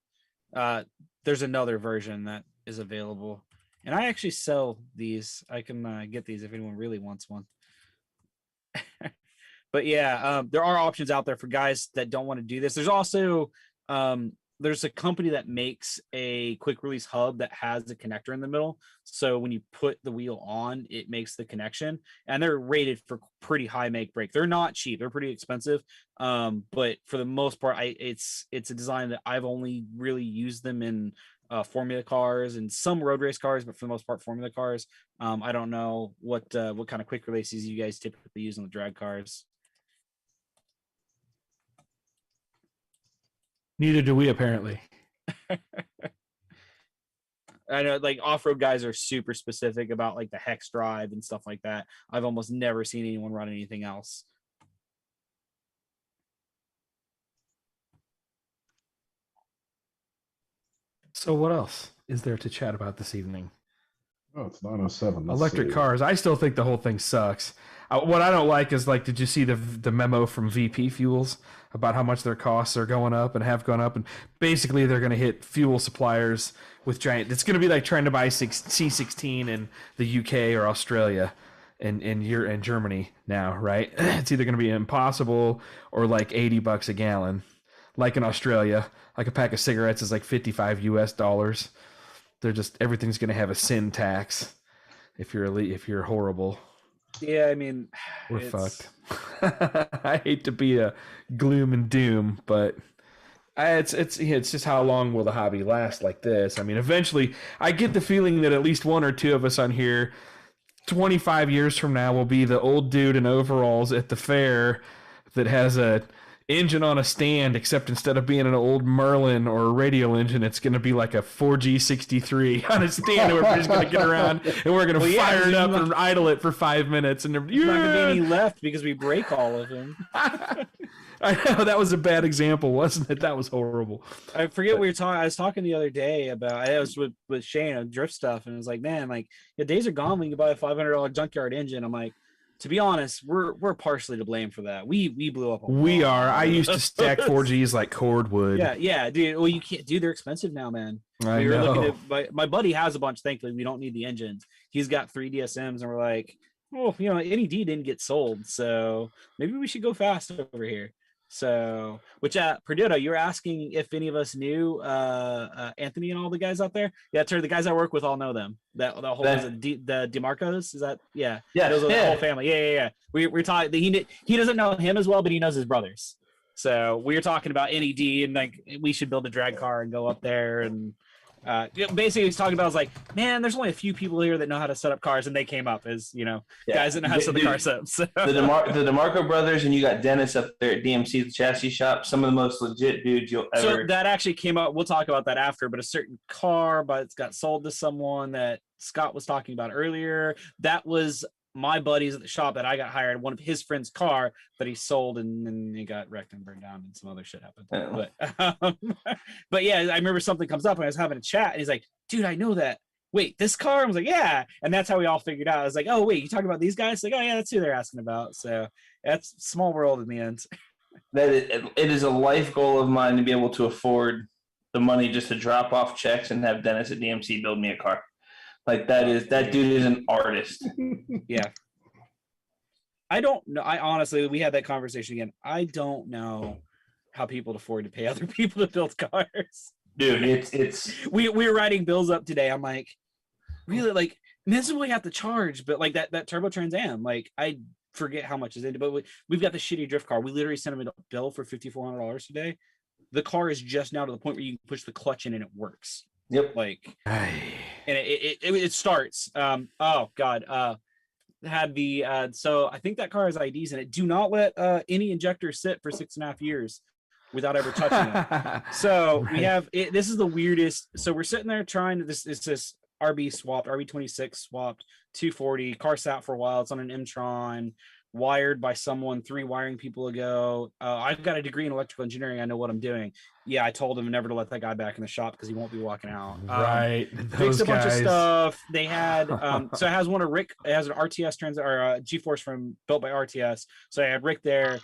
there's another version that is available. And I actually sell these. I can get these if anyone really wants one. But yeah, there are options out there for guys that don't want to do this. There's also there's a company that makes a quick release hub that has a connector in the middle. So when you put the wheel on, it makes the connection, and they're rated for pretty high make break. They're not cheap. They're pretty expensive. But for the most part, it's a design that I've only really used them in formula cars and some road race cars, but for the most part, formula cars. I don't know what kind of quick releases you guys typically use on the drag cars. Neither do we, apparently. I know, like, off-road guys are super specific about like the hex drive and stuff like that. I've almost never seen anyone run anything else. So what else is there to chat about this evening? Oh, it's 9:07. Let's Electric see. cars. I still think the whole thing sucks. What I don't like is, like, did you see the memo from VP Fuels about how much their costs are going up and have gone up? And basically they're going to hit fuel suppliers with giant. It's going to be like trying to buy C16 in the UK or Australia and Germany now, right? It's either going to be impossible or like $80 a gallon. Like in Australia, like a pack of cigarettes is like $55 US. They're just, everything's going to have a sin tax if you're horrible. Yeah, I mean, we're fucked. I hate to be a gloom and doom, but it's just how long will the hobby last like this? I mean, eventually, I get the feeling that at least one or two of us on here, 25 years from now, will be the old dude in overalls at the fair that has a engine on a stand, except instead of being an old Merlin or a radial engine, it's going to be like a 4G63 on a stand, and we're just going to get around and we're going to fire it up and idle it for 5 minutes, and there's not going to be any left because we break all of them. I know, that was a bad example, wasn't it? That was horrible. I forget what we were talking. I was talking the other day about, I was with Shane on drift stuff, and it was like, man, like, the days are gone when you can buy a $500 junkyard engine. I'm like, to be honest, we're partially to blame for that. We blew up. We are. I used to stack 4Gs like cordwood. Yeah, dude. Well, you can't, dude. They're expensive now, man. I know. Looking at, my buddy has a bunch. Thankfully, we don't need the engines. He's got 3 DSMs, and we're like, oh, you know, NED didn't get sold, so maybe we should go fast over here. So, which Perduto, you were asking if any of us knew Anthony and all the guys out there. Yeah, the guys I work with all know them. The whole the DeMarcos, is that? Yeah, those are the whole family. Yeah. We're talking. He doesn't know him as well, but he knows his brothers. So we were talking about NED and like we should build a drag car and go up there and. Basically he's talking about, I was like, man, there's only a few people here that know how to set up cars, and they came up as, you know, guys that know how to set the cars up. So. The DeMarco brothers, and you got Dennis up there at DMC, the chassis shop, some of the most legit dudes you'll ever. So that actually came up, we'll talk about that after, but a certain car, but it's got sold to someone that Scott was talking about earlier. That was my buddies at the shop that I got hired, one of his friend's car that he sold, and then he got wrecked and burned down and some other shit happened. But yeah, I remember something comes up and I was having a chat and he's like, dude, I know that wait, this car? I was like, yeah. And that's how we all figured out. I was like, oh, wait, you talking about these guys? Like, oh, yeah, that's who they're asking about. So that's small world in the end. That it is a life goal of mine to be able to afford the money just to drop off checks and have Dennis at DMC build me a car. Like that dude is an artist. Yeah. I don't know. I honestly, we had that conversation again. I don't know how people afford to pay other people to build cars. Dude, it's we were writing bills up today. I'm like, really, like, this is what we have to charge, but like that Turbo Trans Am, like, I forget how much is in it, but we've got the shitty drift car. We literally sent him a bill for $5,400 today. The car is just now to the point where you can push the clutch in and it works. Yep. Like, and it starts. Oh God. Had the so I think that car has IDs in it. Do not let any injector sit for 6.5 years without ever touching it. So we have it. This is the weirdest. So we're sitting there trying to this RB swapped, RB26 swapped, 240 car sat for a while. It's on an M-Tron, wired by someone 3 wiring people ago. I've got a degree in electrical engineering. I know what I'm doing. Yeah, I told him never to let that guy back in the shop because he won't be walking out. Right. Fixed a bunch of stuff. They had so it has one of Rick. It has an RTS G-Force from built by RTS. So I had Rick there.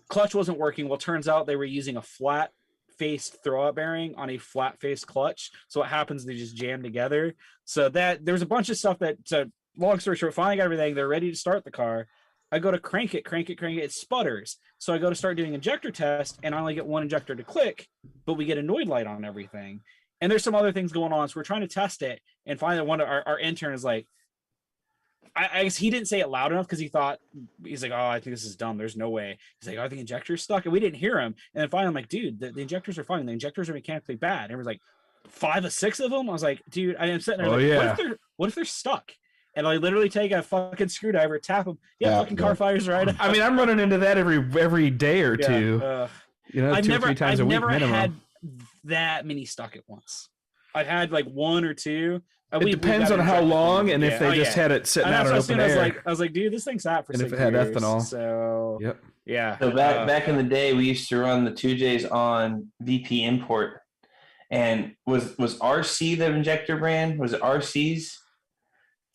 Clutch wasn't working. Well, turns out they were using a flat faced throwout bearing on a flat faced clutch. So what happens? They just jam together. So that there's a bunch of stuff that. So long story short, finally got everything. They're ready to start the car. I go to crank it, it sputters. So I go to start doing injector test, and I only get one injector to click, but we get a Noid light on everything. And there's some other things going on. So we're trying to test it. And finally, one of our intern is like, I guess he didn't say it loud enough because he's like, oh, I think this is dumb. There's no way. He's like, are the injectors stuck? And we didn't hear him. And then finally, I'm like, dude, the injectors are fine. The injectors are mechanically bad. And it was like 5 or 6 of them. I was like, dude, I am sitting there what if they're stuck? And I literally take a fucking screwdriver, tap them. Yeah, fucking car fires right up. I mean, I'm running into that every day or two. You know, 2 or 3 times a week minimum. I've never had that many stuck at once. I've had like 1 or 2. It depends on how long and if they just had it sitting out in open air. I was like, dude, this thing sat for 6 years. And if it had ethanol. So, yep. Yeah. So back in the day, we used to run the 2Js on VP import. And was RC the injector brand? Was it RC's?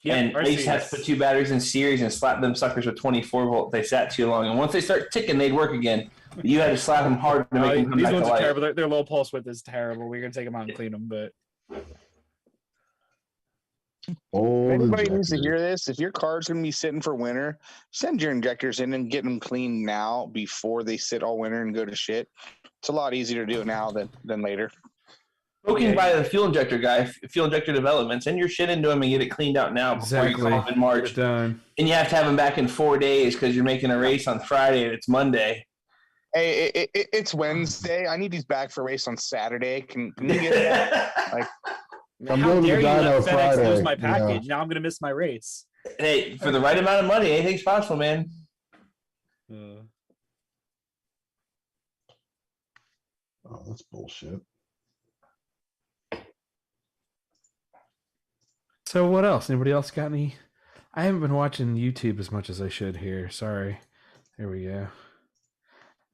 Yeah, and they used to have to put 2 batteries in series and slap them suckers with 24 volt. They sat too long, and once they start ticking, they'd work again. But you had to slap them hard to make them come these back ones to are life. terrible. Their low pulse width is terrible. We're gonna take them out and clean them, but. Anybody needs to hear this. If your car's going to be sitting for winter, send your injectors in and get them cleaned now before they sit all winter and go to shit. It's a lot easier to do it now than later. Poking by the fuel injector guy, fuel injector development, send your shit into him and get it cleaned out now before you call him in March. Done. And you have to have him back in 4 days because you're making a race on Friday and it's Monday. Hey, it's Wednesday. I need these back for a race on Saturday. Can you get that? Like, I'm how going to dare you let FedEx FedEx lose my package? Now I'm gonna miss my race. Hey, for the right amount of money, anything's possible, man. Oh, that's bullshit. So what else? Anybody else got any? I haven't been watching YouTube as much as I should here. Sorry. There we go.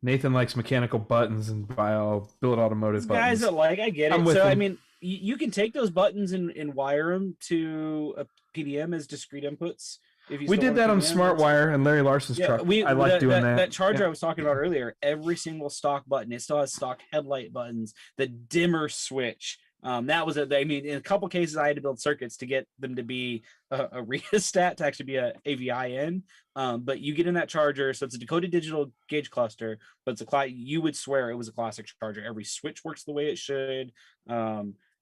Nathan likes mechanical buttons and build automotive buttons. Guys that I get it. So I mean, you can take those buttons and wire them to a PDM as discrete inputs. We did that on SmartWire and Larry Larson's truck. I like doing that. That charger I was talking about earlier, every single stock button, it still has stock headlight buttons, the dimmer switch. That was I mean, in a couple cases, I had to build circuits to get them to be a rheostat to actually be a AVIN. But you get in that charger, so it's a decoded digital gauge cluster, but it's you would swear it was a classic charger. Every switch works the way it should.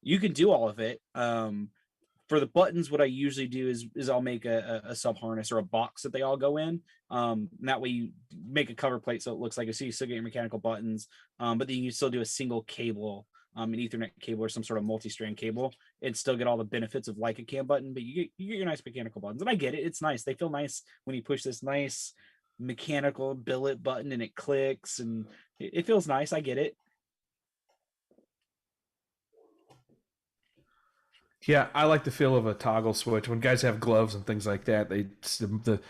You can do all of it. For the buttons, what I usually do is I'll make a sub harness or a box that they all go in. And that way you make a cover plate so it looks like you still get your mechanical buttons, but then you still do a single cable, an Ethernet cable or some sort of multi-strand cable, and still get all the benefits of like a cam button, but you get your nice mechanical buttons. And I get it. It's nice. They feel nice when you push this nice mechanical billet button and it clicks and it feels nice. I get it. Yeah, I like the feel of a toggle switch. When guys have gloves and things like that, the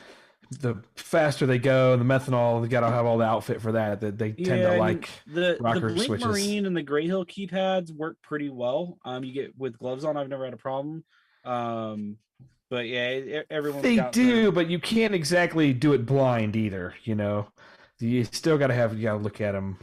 faster they go, and the methanol, they got to have all the outfit for that. They tend to like the rocker Blink switches. Marine and the Gray Hill keypads work pretty well. You get with gloves on, I've never had a problem. But yeah, everyone's They got do, their, but you can't exactly do it blind either. You still got to look at them.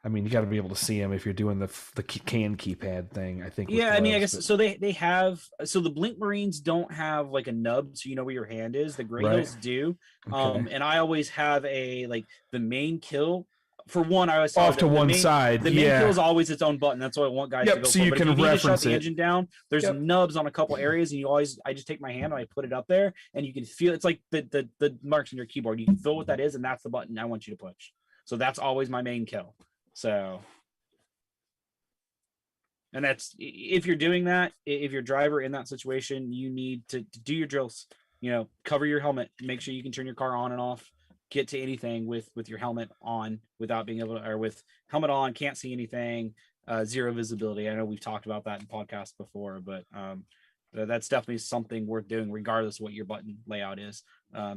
I mean, you got to be able to see them if you're doing the can keypad thing. I think. yeah, with I mean, I gloves, guess so. They have, so the Blink Marines don't have like a nub, so you know where your hand is. The Grey Right. Hills do. Okay. And I always have the main kill. For one, I always Off to the one main, side. The main kill is always its own button. That's what I want guys to Yep. go So for. you But can if you need to shut reference the it. engine down, there's Yep. nubs on a couple areas, and I just take my hand and I put it up there, and you can feel it's like the marks on your keyboard. You can feel what that is, and that's the button I want you to push. So that's always my main kill. So. And that's if you're doing that, if you're driver in that situation, you need to do your drills. Cover your helmet, make sure you can turn your car on and off, get to anything with your helmet on without being able to, or with helmet on, can't see anything, zero visibility. I know we've talked about that in podcasts before, but that's definitely something worth doing regardless of what your button layout is.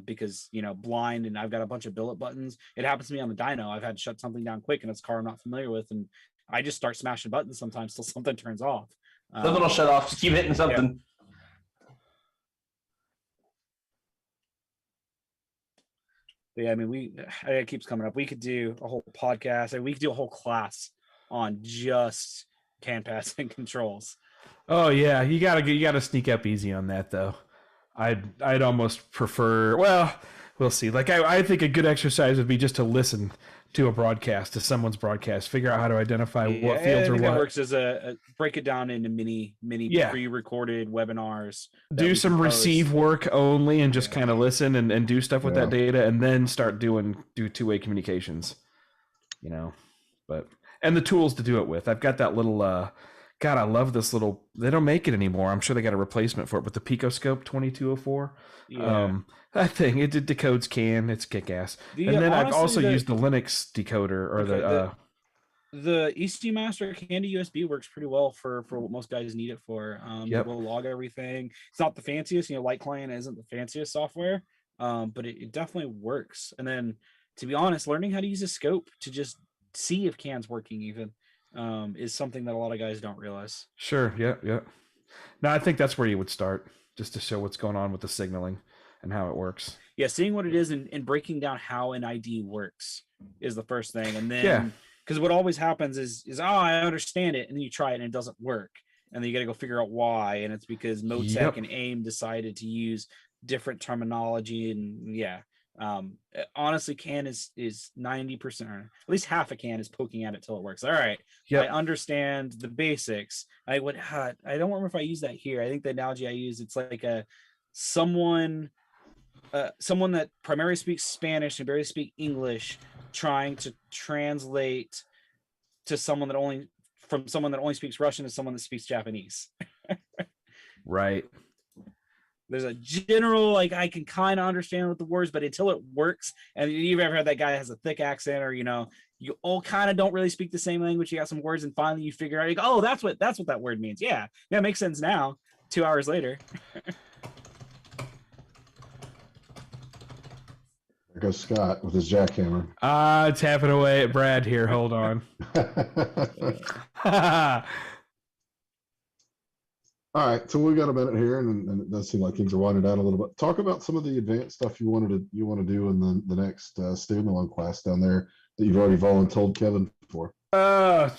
Because blind, and I've got a bunch of billet buttons. It happens to me on the dyno. I've had to shut something down quick, and it's a car I'm not familiar with, and I just start smashing buttons sometimes till something turns off. Something will shut off. Just keep hitting something. Yeah, I mean, it keeps coming up. We could do a whole podcast, and we could do a whole class on just can pass and controls. Oh yeah, you gotta sneak up easy on that though. I'd almost prefer. Well, we'll see. Like I think a good exercise would be just to listen to a broadcast, to someone's broadcast, figure out how to identify what fields are what. That works as a break it down into mini pre-recorded webinars. Do some receive work only and just kind of listen and do stuff with that data, and then start do two-way communications. But and the tools to do it with. I've got that little God, I love this little. They don't make it anymore. I'm sure they got a replacement for it, but the Picoscope 2204. Yeah. That thing, it decodes CAN. It's kick-ass. And then I've also used the Linux decoder or the EC Master Candy USB works pretty well for what most guys need it for. It will log everything. It's not the fanciest, Light Client isn't the fanciest software, but it definitely works. And then, to be honest, learning how to use a scope to just see if CAN's working even is something that a lot of guys don't realize. Sure. Yeah. No, I think that's where you would start, just to show what's going on with the signaling and how it works. Yeah, seeing what it is and breaking down how an ID works is the first thing. And then, because what always happens is I understand it, and then you try it and it doesn't work. And then you got to go figure out why. And it's because Motec and AIM decided to use different terminology. And honestly, CAN is 90%, or at least half a CAN is poking at it till it works. All right. I understand the basics. I don't remember if I use that here. I think the analogy I use, it's like someone that primarily speaks Spanish and barely speak English trying to translate to someone that only speaks Russian to someone that speaks Japanese. Right. There's a general, I can kind of understand what the words, but until it works, and you've ever had that guy has a thick accent, or, you all kind of don't really speak the same language. You got some words, and finally you figure out, you go, oh, that's what that word means. Yeah, it makes sense now, 2 hours later. There goes Scott with his jackhammer. It's tapping away at Brad here. Hold on. All right, so we got a minute here, and it does seem like things are winding down a little bit. Talk about some of the advanced stuff you want to do in the next standalone class down there that you've already volunteered Kevin for. Well,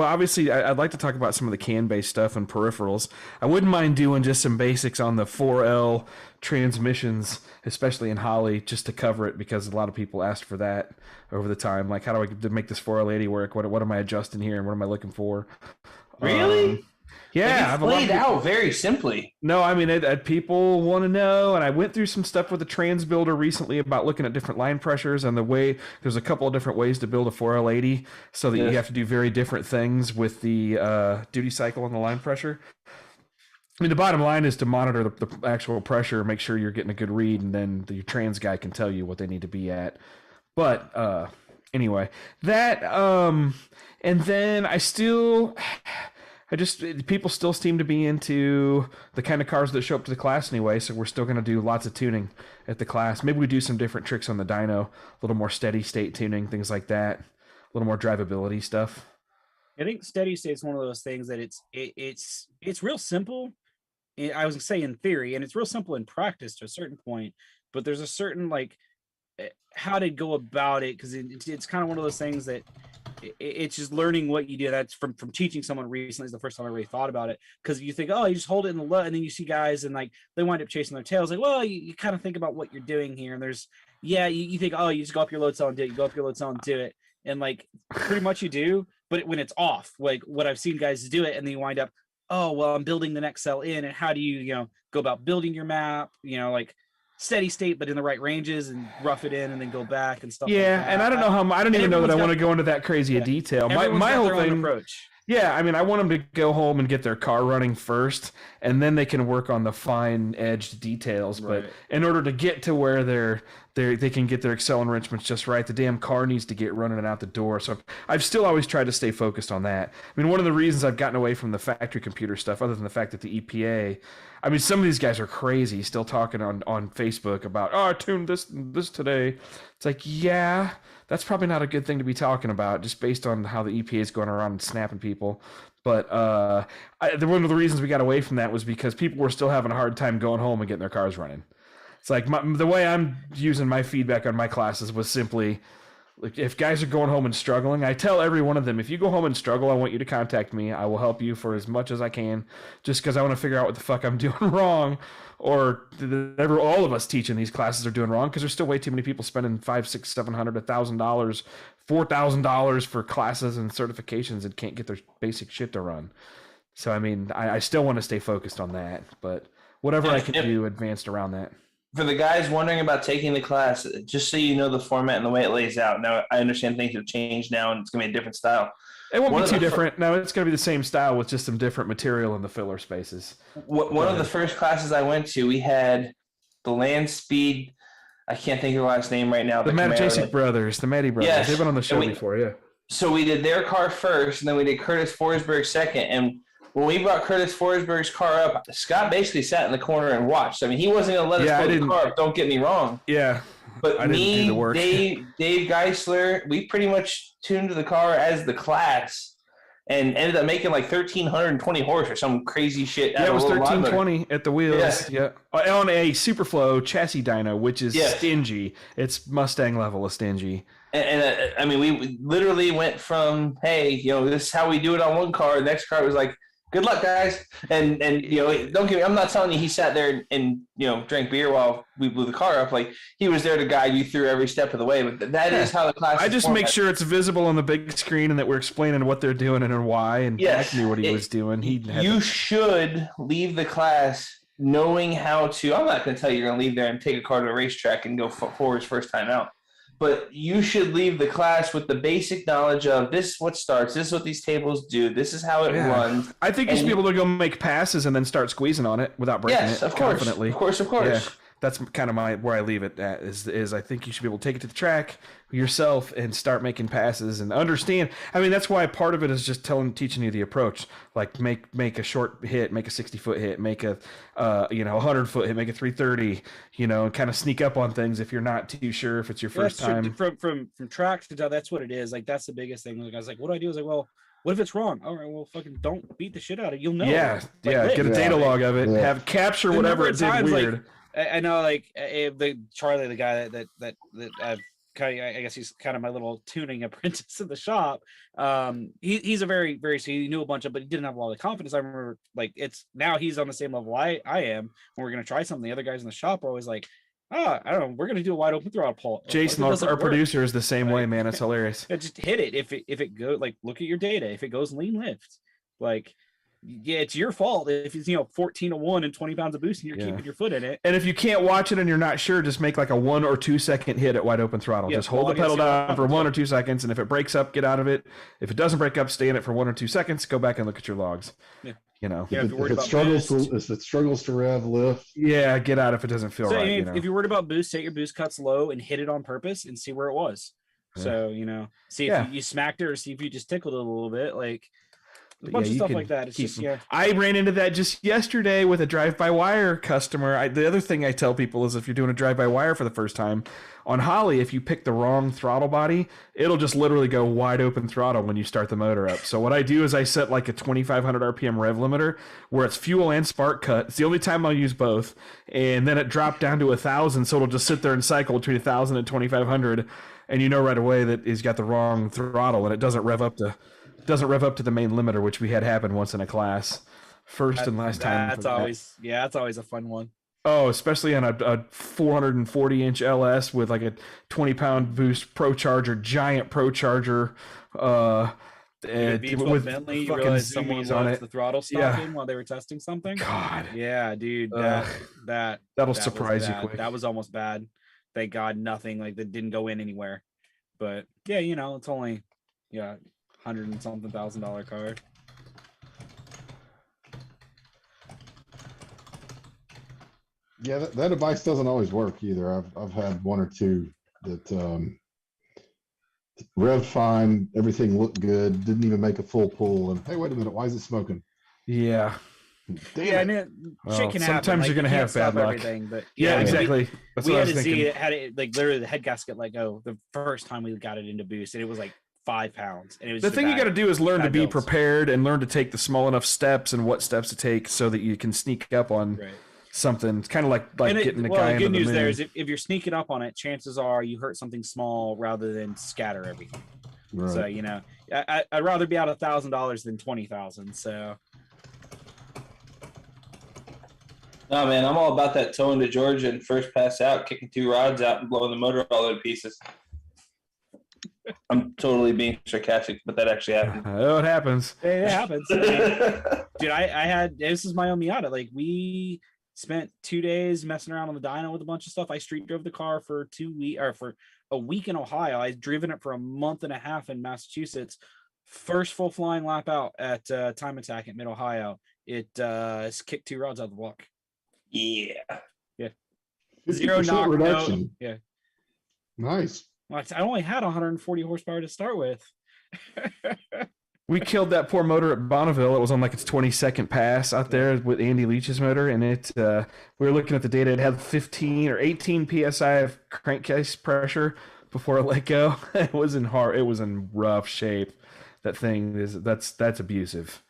obviously, I'd like to talk about some of the CAN-based stuff and peripherals. I wouldn't mind doing just some basics on the 4L transmissions, especially in Holly, just to cover it, because a lot of people asked for that over the time. Like, how do I make this 4L80 work? What am I adjusting here, and what am I looking for? Really? Yeah, it's laid out very simply. No, I mean, people want to know, and I went through some stuff with the trans builder recently about looking at different line pressures and the way there's a couple of different ways to build a 4L80, so that you have to do very different things with the duty cycle and the line pressure. I mean, the bottom line is to monitor the actual pressure, make sure you're getting a good read, and then the trans guy can tell you what they need to be at. But anyway, that and then people still seem to be into the kind of cars that show up to the class anyway, so we're still going to do lots of tuning at the class. Maybe we do some different tricks on the dyno, a little more steady state tuning, things like that, a little more drivability stuff. I think steady state is one of those things that it's real simple, I was gonna say in theory, and it's real simple in practice to a certain point, but there's a certain like how to go about it, because it's kind of one of those things that it's just learning what you do. That's from teaching someone recently is the first time I really thought about it, because you think, oh, you just hold it in the and then you see guys and like they wind up chasing their tails. Like, well, you kind of think about what you're doing here, and there's you think, oh, you just go up your load cell and do it. You go up your load cell and do it, and like pretty much you do. But when it's off, like what I've seen guys do it, and then you wind up, oh, well, I'm building the next cell in, and how do you go about building your map? Like steady state, but in the right ranges, and rough it in, and then go back and stuff. Yeah, like and I don't know how. I don't even know that I want to go into that crazy a detail. My whole thing approach. Yeah, I mean, I want them to go home and get their car running first, and then they can work on the fine-edged details. Right. But in order to get to where they can get their Excel enrichments just right, the damn car needs to get running and out the door. So I've still always tried to stay focused on that. I mean, one of the reasons I've gotten away from the factory computer stuff, other than the fact that the EPA, I mean, some of these guys are crazy, still talking on Facebook about, oh, I tuned this today. It's like, yeah, that's probably not a good thing to be talking about, just based on how the EPA is going around and snapping people. But one of the reasons we got away from that was because people were still having a hard time going home and getting their cars running. It's like the way I'm using my feedback on my classes was simply, like, if guys are going home and struggling, I tell every one of them, if you go home and struggle, I want you to contact me. I will help you for as much as I can, just because I want to figure out what the fuck I'm doing wrong, or all of us teaching these classes are doing wrong, because there's still way too many people spending $500, $600, $700, $1,000, $4,000 for classes and certifications and can't get their basic shit to run. So, I mean, I still want to stay focused on that, but whatever I can do advanced around that. For the guys wondering about taking the class, just so you know the format and the way it lays out. Now, I understand things have changed now, and it's going to be a different style. It won't be too different. No, it's going to be the same style with just some different material in the filler spaces. One of the first classes I went to, we had the Land Speed. I can't think of the last name right now. The Matty brothers. Yes. They've been on the show before, yeah. So we did their car first, and then we did Curtis Forsberg second. And when we brought Curtis Forsberg's car up, Scott basically sat in the corner and watched. I mean, he wasn't going to let us pull the car up, don't get me wrong. Yeah. But Dave Geisler, we pretty much tuned the car as the class and ended up making like 1,320 horse or some crazy shit. Yeah, it was 1,320 at the wheels. Yeah. On a Superflow chassis dyno, which is stingy. It's Mustang level of stingy. And I mean, we literally went from, hey, this is how we do it on one car. The next car was like, good luck, guys. And don't get me, I'm not telling you he sat there and drank beer while we blew the car up. Like, he was there to guide you through every step of the way. But that is how the class I just make sure it's visible on the big screen and that we're explaining what they're doing and why. And Jack knew what he was doing. You should leave the class knowing how to. I'm not going to tell you you're going to leave there and take a car to a racetrack and go forwards first time out. But you should leave the class with the basic knowledge of this is what starts, this is what these tables do, this is how it runs. I think you should be able to go make passes and then start squeezing on it without breaking it confidently. Of course. Yeah, that's kind of where I leave it at is I think you should be able to take it to the track yourself and start making passes and understand. I mean, that's why part of it is just teaching you the approach. Like make a short hit, make a 60-foot hit, make a 100-foot hit, make a 330, and kind of sneak up on things if you're not too sure if it's your first time. From track to that's what it is. Like, that's the biggest thing. Like, I was like, what do I do? I was like, well, what if it's wrong? All right, well, fucking don't beat the shit out of it. You'll know. Yeah, get a data log of it. Yeah. Capture whatever it did weird. Like, I know, like the Charlie, the guy that I've I guess he's kind of my little tuning apprentice in the shop. He's a very, very, so he knew a bunch of, but he didn't have a lot of confidence. I remember, like, it's now he's on the same level I am. When we're gonna try something, the other guys in the shop are always like, I don't know, we're gonna do a wide open throttle pull. Jason, our producer, is the same way, man. It's hilarious. Just hit it. If it goes, like, look at your data. If it goes lean lift, like, yeah, it's your fault if it's 14-1 and 20 pounds of boost and you're keeping your foot in it. And if you can't watch it and you're not sure, just make like a 1 or 2 second hit at wide open throttle. Just hold the pedal down for 1 or 2 seconds, and if it breaks up, get out of it. If it doesn't break up, stay in it for 1 or 2 seconds. Go back and look at your logs. Yeah. If it struggles to rev lift, get out if it doesn't feel right. If you're worried about boost, set your boost cuts low and hit it on purpose and see where it was. So see if you smacked it or see if you just tickled it a little bit. Like, A bunch of you stuff can like that. It's keep just them. I ran into that just yesterday with a drive-by-wire customer. The other thing I tell people is if you're doing a drive-by-wire for the first time, on Holly, if you pick the wrong throttle body, it'll just literally go wide open throttle when you start the motor up. So what I do is I set like a 2,500 RPM rev limiter where it's fuel and spark cut. It's the only time I'll use both. And then it dropped down to 1,000, so it'll just sit there and cycle between 1,000 and 2,500. And you know right away that he's got the wrong throttle, and it doesn't rev up to the main limiter, which we had happen once in a class. First and last time. That's always that's always a fun one. Oh, especially on a 440-inch LS with like a 20-pound boost Pro Charger, giant Pro Charger. With Bentley, you realize someone left the throttle stopping while they were testing something. God, yeah, dude, that'll surprise you quick. That was almost bad. Thank God, nothing like that didn't go in anywhere. But yeah, it's only $100 and something $1,000 car. Yeah, that device doesn't always work either. I've had one or two that revved fine, everything looked good, didn't even make a full pull, and hey, wait a minute, why is it smoking? Yeah. Damn it. Shit can happen. Sometimes you're gonna have bad luck. But yeah, exactly. We had to see it. Had it like literally the head gasket let go the first time we got it into boost, and it was like 5 pounds. And it was the thing you got to do is learn to be prepared and learn to take the small enough steps and what steps to take so that you can sneak up on something. It's kind of like getting the guy into the moon. The good news there is if you're sneaking up on it, chances are you hurt something small rather than scatter everything. Right. So I'd rather be out $1,000 than 20,000. So. No, man, I'm all about that towing to Georgia and first pass out, kicking 2 rods out and blowing the motor all to pieces. I'm totally being sarcastic, but that actually happened. Oh, it happens. It happens. Dude, I had, this is my own Miata. Like, we spent 2 days messing around on the dyno with a bunch of stuff. I street drove the car for for a week in Ohio. I'd driven it for a month and a half in Massachusetts. First full flying lap out at Time Attack at Mid-Ohio. It kicked 2 rods out of the block. Yeah. 0 knock reduction. No, yeah. Nice. Well, I only had 140 horsepower to start with. We killed that poor motor at Bonneville. It was on like its 22nd pass out there with Andy Leach's motor, and we were looking at the data. It had 15 or 18 psi of crankcase pressure before it let go. It was in rough shape. That thing that's abusive.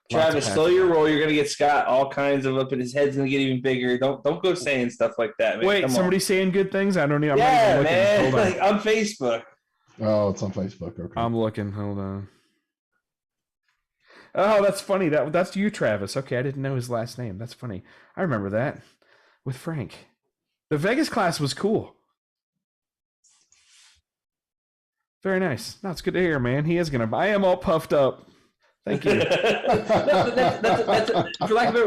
Travis, slow your roll. You're gonna get Scott all kinds of up, and his head's gonna get even bigger. Don't go saying stuff like that, man. Wait, somebody's saying good things? I don't know. I'm yeah, not even man. Hold on. Like, on Facebook. Oh, it's on Facebook. Okay. I'm looking. Hold on. Oh, that's funny. That's you, Travis. Okay, I didn't know his last name. That's funny. I remember that with Frank. The Vegas class was cool. Very nice. No, it's good to hear, man. I am all puffed up. Thank you.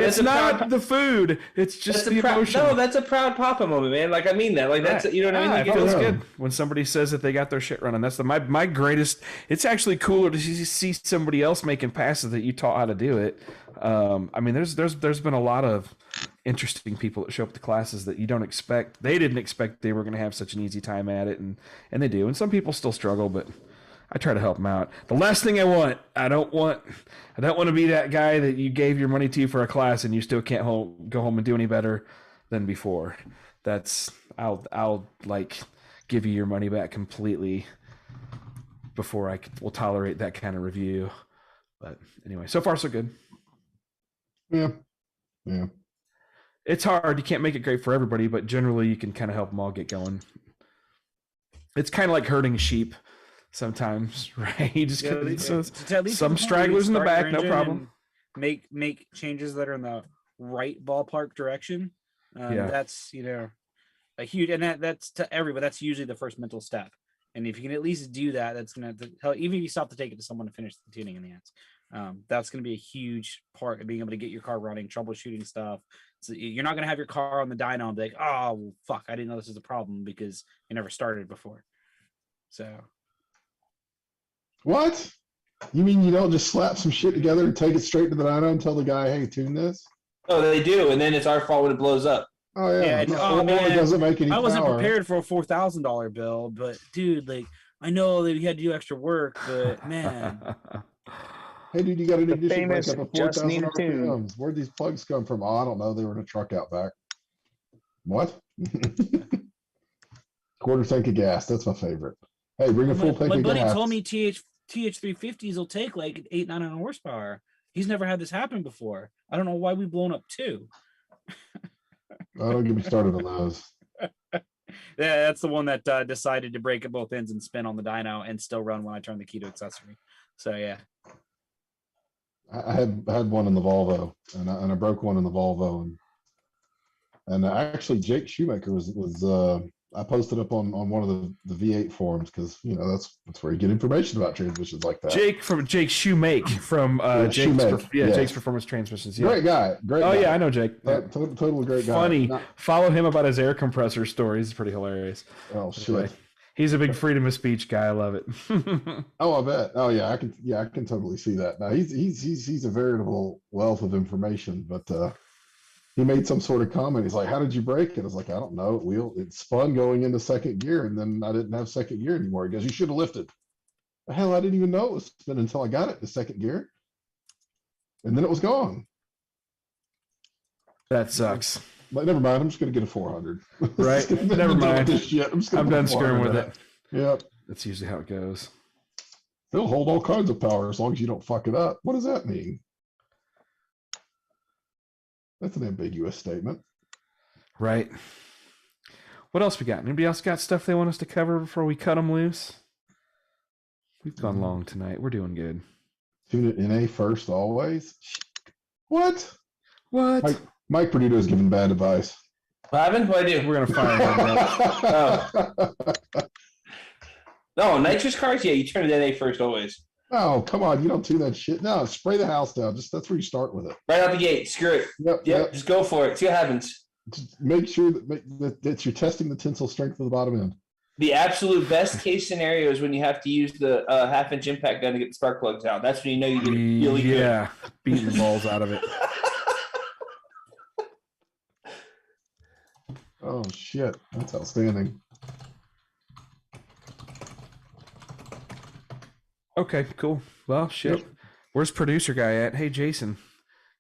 It's not the food. It's just the emotion. No, that's a proud papa moment, man. Like, I mean that. Like, that's, you know what I mean? Like, it feels good when somebody says that they got their shit running. That's my greatest. It's actually cooler to see somebody else making passes that you taught how to do it. I mean, there's been a lot of interesting people that show up to classes that you don't expect. They didn't expect they were going to have such an easy time at it, and they do. And some people still struggle, but I try to help them out. The last thing I don't want to be that guy that you gave your money to for a class and you still can't go home and do any better than before. I'll like give you your money back completely before I will tolerate that kind of review. But anyway, so far so good. Yeah. It's hard. You can't make it great for everybody, but generally you can kind of help them all get going. It's kind of like herding sheep. Sometimes, right? You just some stragglers in the back, no problem. Make changes that are in the right ballpark direction. That's a huge, and that's to everybody. That's usually the first mental step. And if you can at least do that, that's gonna help. Even if you stop to take it to someone to finish the tuning in the ends, that's gonna be a huge part of being able to get your car running, troubleshooting stuff. So you're not gonna have your car on the dyno and be like, oh well, fuck, I didn't know this was a problem because it never started before. So. What? You mean you don't just slap some shit together and take it straight to the dyno and tell the guy, hey, tune this? Oh, they do, and then it's our fault when it blows up. Oh, yeah. It doesn't make any I wasn't power. prepared for a $4,000 bill, but dude, like, I know that we had to do extra work, but man. Hey, dude, you got an ignition famous breakup at just 4,000 need a tune. RPMs. Where'd these plugs come from? Oh, I don't know. They were in a truck out back. What? Quarter tank of gas. That's my favorite. Hey, bring a full tank My of buddy gas. told me TH350s will take like 800-900 horsepower. He's never had this happen before. I don't know why we've blown up 2. Oh, don't get me started on those. Yeah, that's the one that decided to break at both ends and spin on the dyno and still run when I turn the key to accessory. So yeah. I had one in the Volvo, and I broke one in the Volvo, and actually Jake Shoemaker was I posted up on one of the V8 forums because that's where you get information about transmissions like that. Jake Shoemake from Jake's Performance Transmissions. Yeah. Great guy. Oh yeah, I know Jake. Yeah. Totally great guy. Funny. Follow him about his air compressor stories. It's pretty hilarious. Oh shit. He's a big freedom of speech guy. I love it. Oh, I bet. Oh yeah, I can totally see that. Now he's a veritable wealth of information, but he made some sort of comment. He's like, "How did you break it?" I was like, "I don't know. It spun going into second gear, and then I didn't have second gear anymore." He goes, "You should have lifted." The hell, I didn't even know it was spinning until I got it to second gear, and then it was gone. That sucks. Like, never mind. I'm just gonna get a 400. Right? Never mind. This shit. I'm done screwing with it. Yep. That's usually how it goes. They'll hold all kinds of power as long as you don't fuck it up. What does that mean? That's an ambiguous statement. Right. What else we got? Anybody else got stuff they want us to cover before we cut them loose? We've gone long tonight. We're doing good. Tune it in A first always. What? What? Mike Perduto is giving bad advice. What happened? What I do? We're gonna fire him. No, nitrous cars. Yeah, you turn it in A first always. Oh, come on. You don't do that shit. No, spray the house down. That's where you start with it. Right out the gate. Screw it. Yep. Just go for it. See what happens. Just make sure that you're testing the tensile strength of the bottom end. The absolute best case scenario is when you have to use the half-inch impact gun to get the spark plugs out. That's when you know you get it really good. Yeah, beating the balls out of it. Oh shit, that's outstanding. Okay, cool. Well, shit. Yep. Where's producer guy at? Hey, Jason,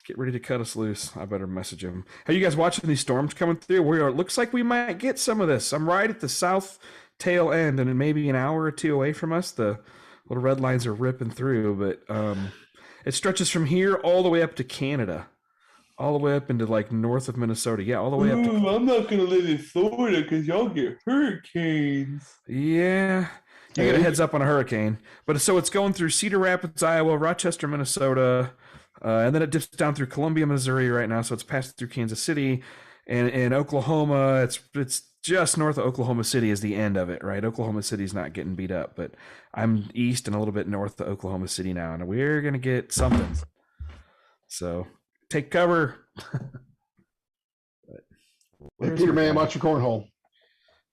get ready to cut us loose. I better message him. Are you guys watching these storms coming through? Looks like we might get some of this. I'm right at the south tail end, and maybe an hour or two away from us. The little red lines are ripping through, but it stretches from here all the way up to Canada. All the way up into like north of Minnesota. Yeah, all the way up to... I'm not going to live in Florida because y'all get hurricanes. Yeah. You get a heads up on a hurricane. But so it's going through Cedar Rapids, Iowa, Rochester, Minnesota, and then it dips down through Columbia, Missouri right now. So it's passed through Kansas City and Oklahoma. It's just north of Oklahoma City is the end of it, right? Oklahoma City's not getting beat up, but I'm east and a little bit north of Oklahoma City now, and we're going to get something. So... take cover. Hey, Peter, man, watch your cornhole.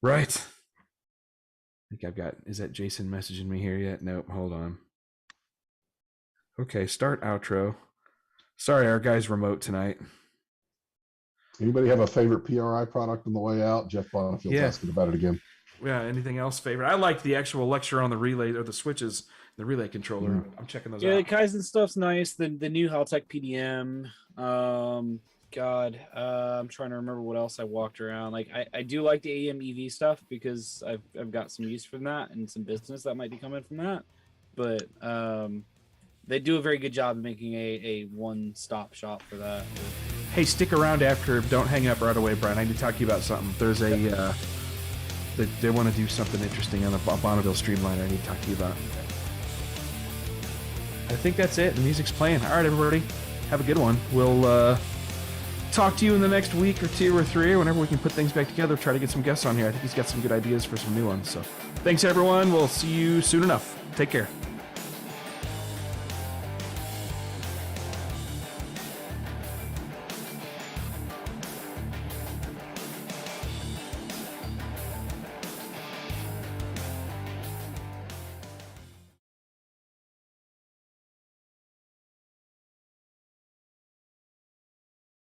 Right. I think I've got, is that Jason messaging me here yet? Nope, hold on. Okay, start outro. Sorry, our guy's remote tonight. Anybody have a favorite PRI product on the way out? Jeff Bonifield's asking about it again. Yeah, anything else favorite? I like the actual lecture on the relay or the switches, the relay controller. Yeah. I'm checking those out. Yeah, the Kaizen stuff's nice. The new Haltech PDM. I'm trying to remember what else I walked around. Like I do like the AM EV stuff because I've got some use from that and some business that might be coming from that. But they do a very good job of making a one-stop shop for that. Hey, stick around after. Don't hang up right away, Brian. I need to talk to you about something. There's a they want to do something interesting on the Bonneville Streamliner. I need to talk to you about. I think that's it. The music's playing. All right, everybody. Have a good one. We'll talk to you in the next week or two or three, or whenever we can put things back together. Try to get some guests on here. I think he's got some good ideas for some new ones. So thanks, everyone. We'll see you soon enough. Take care.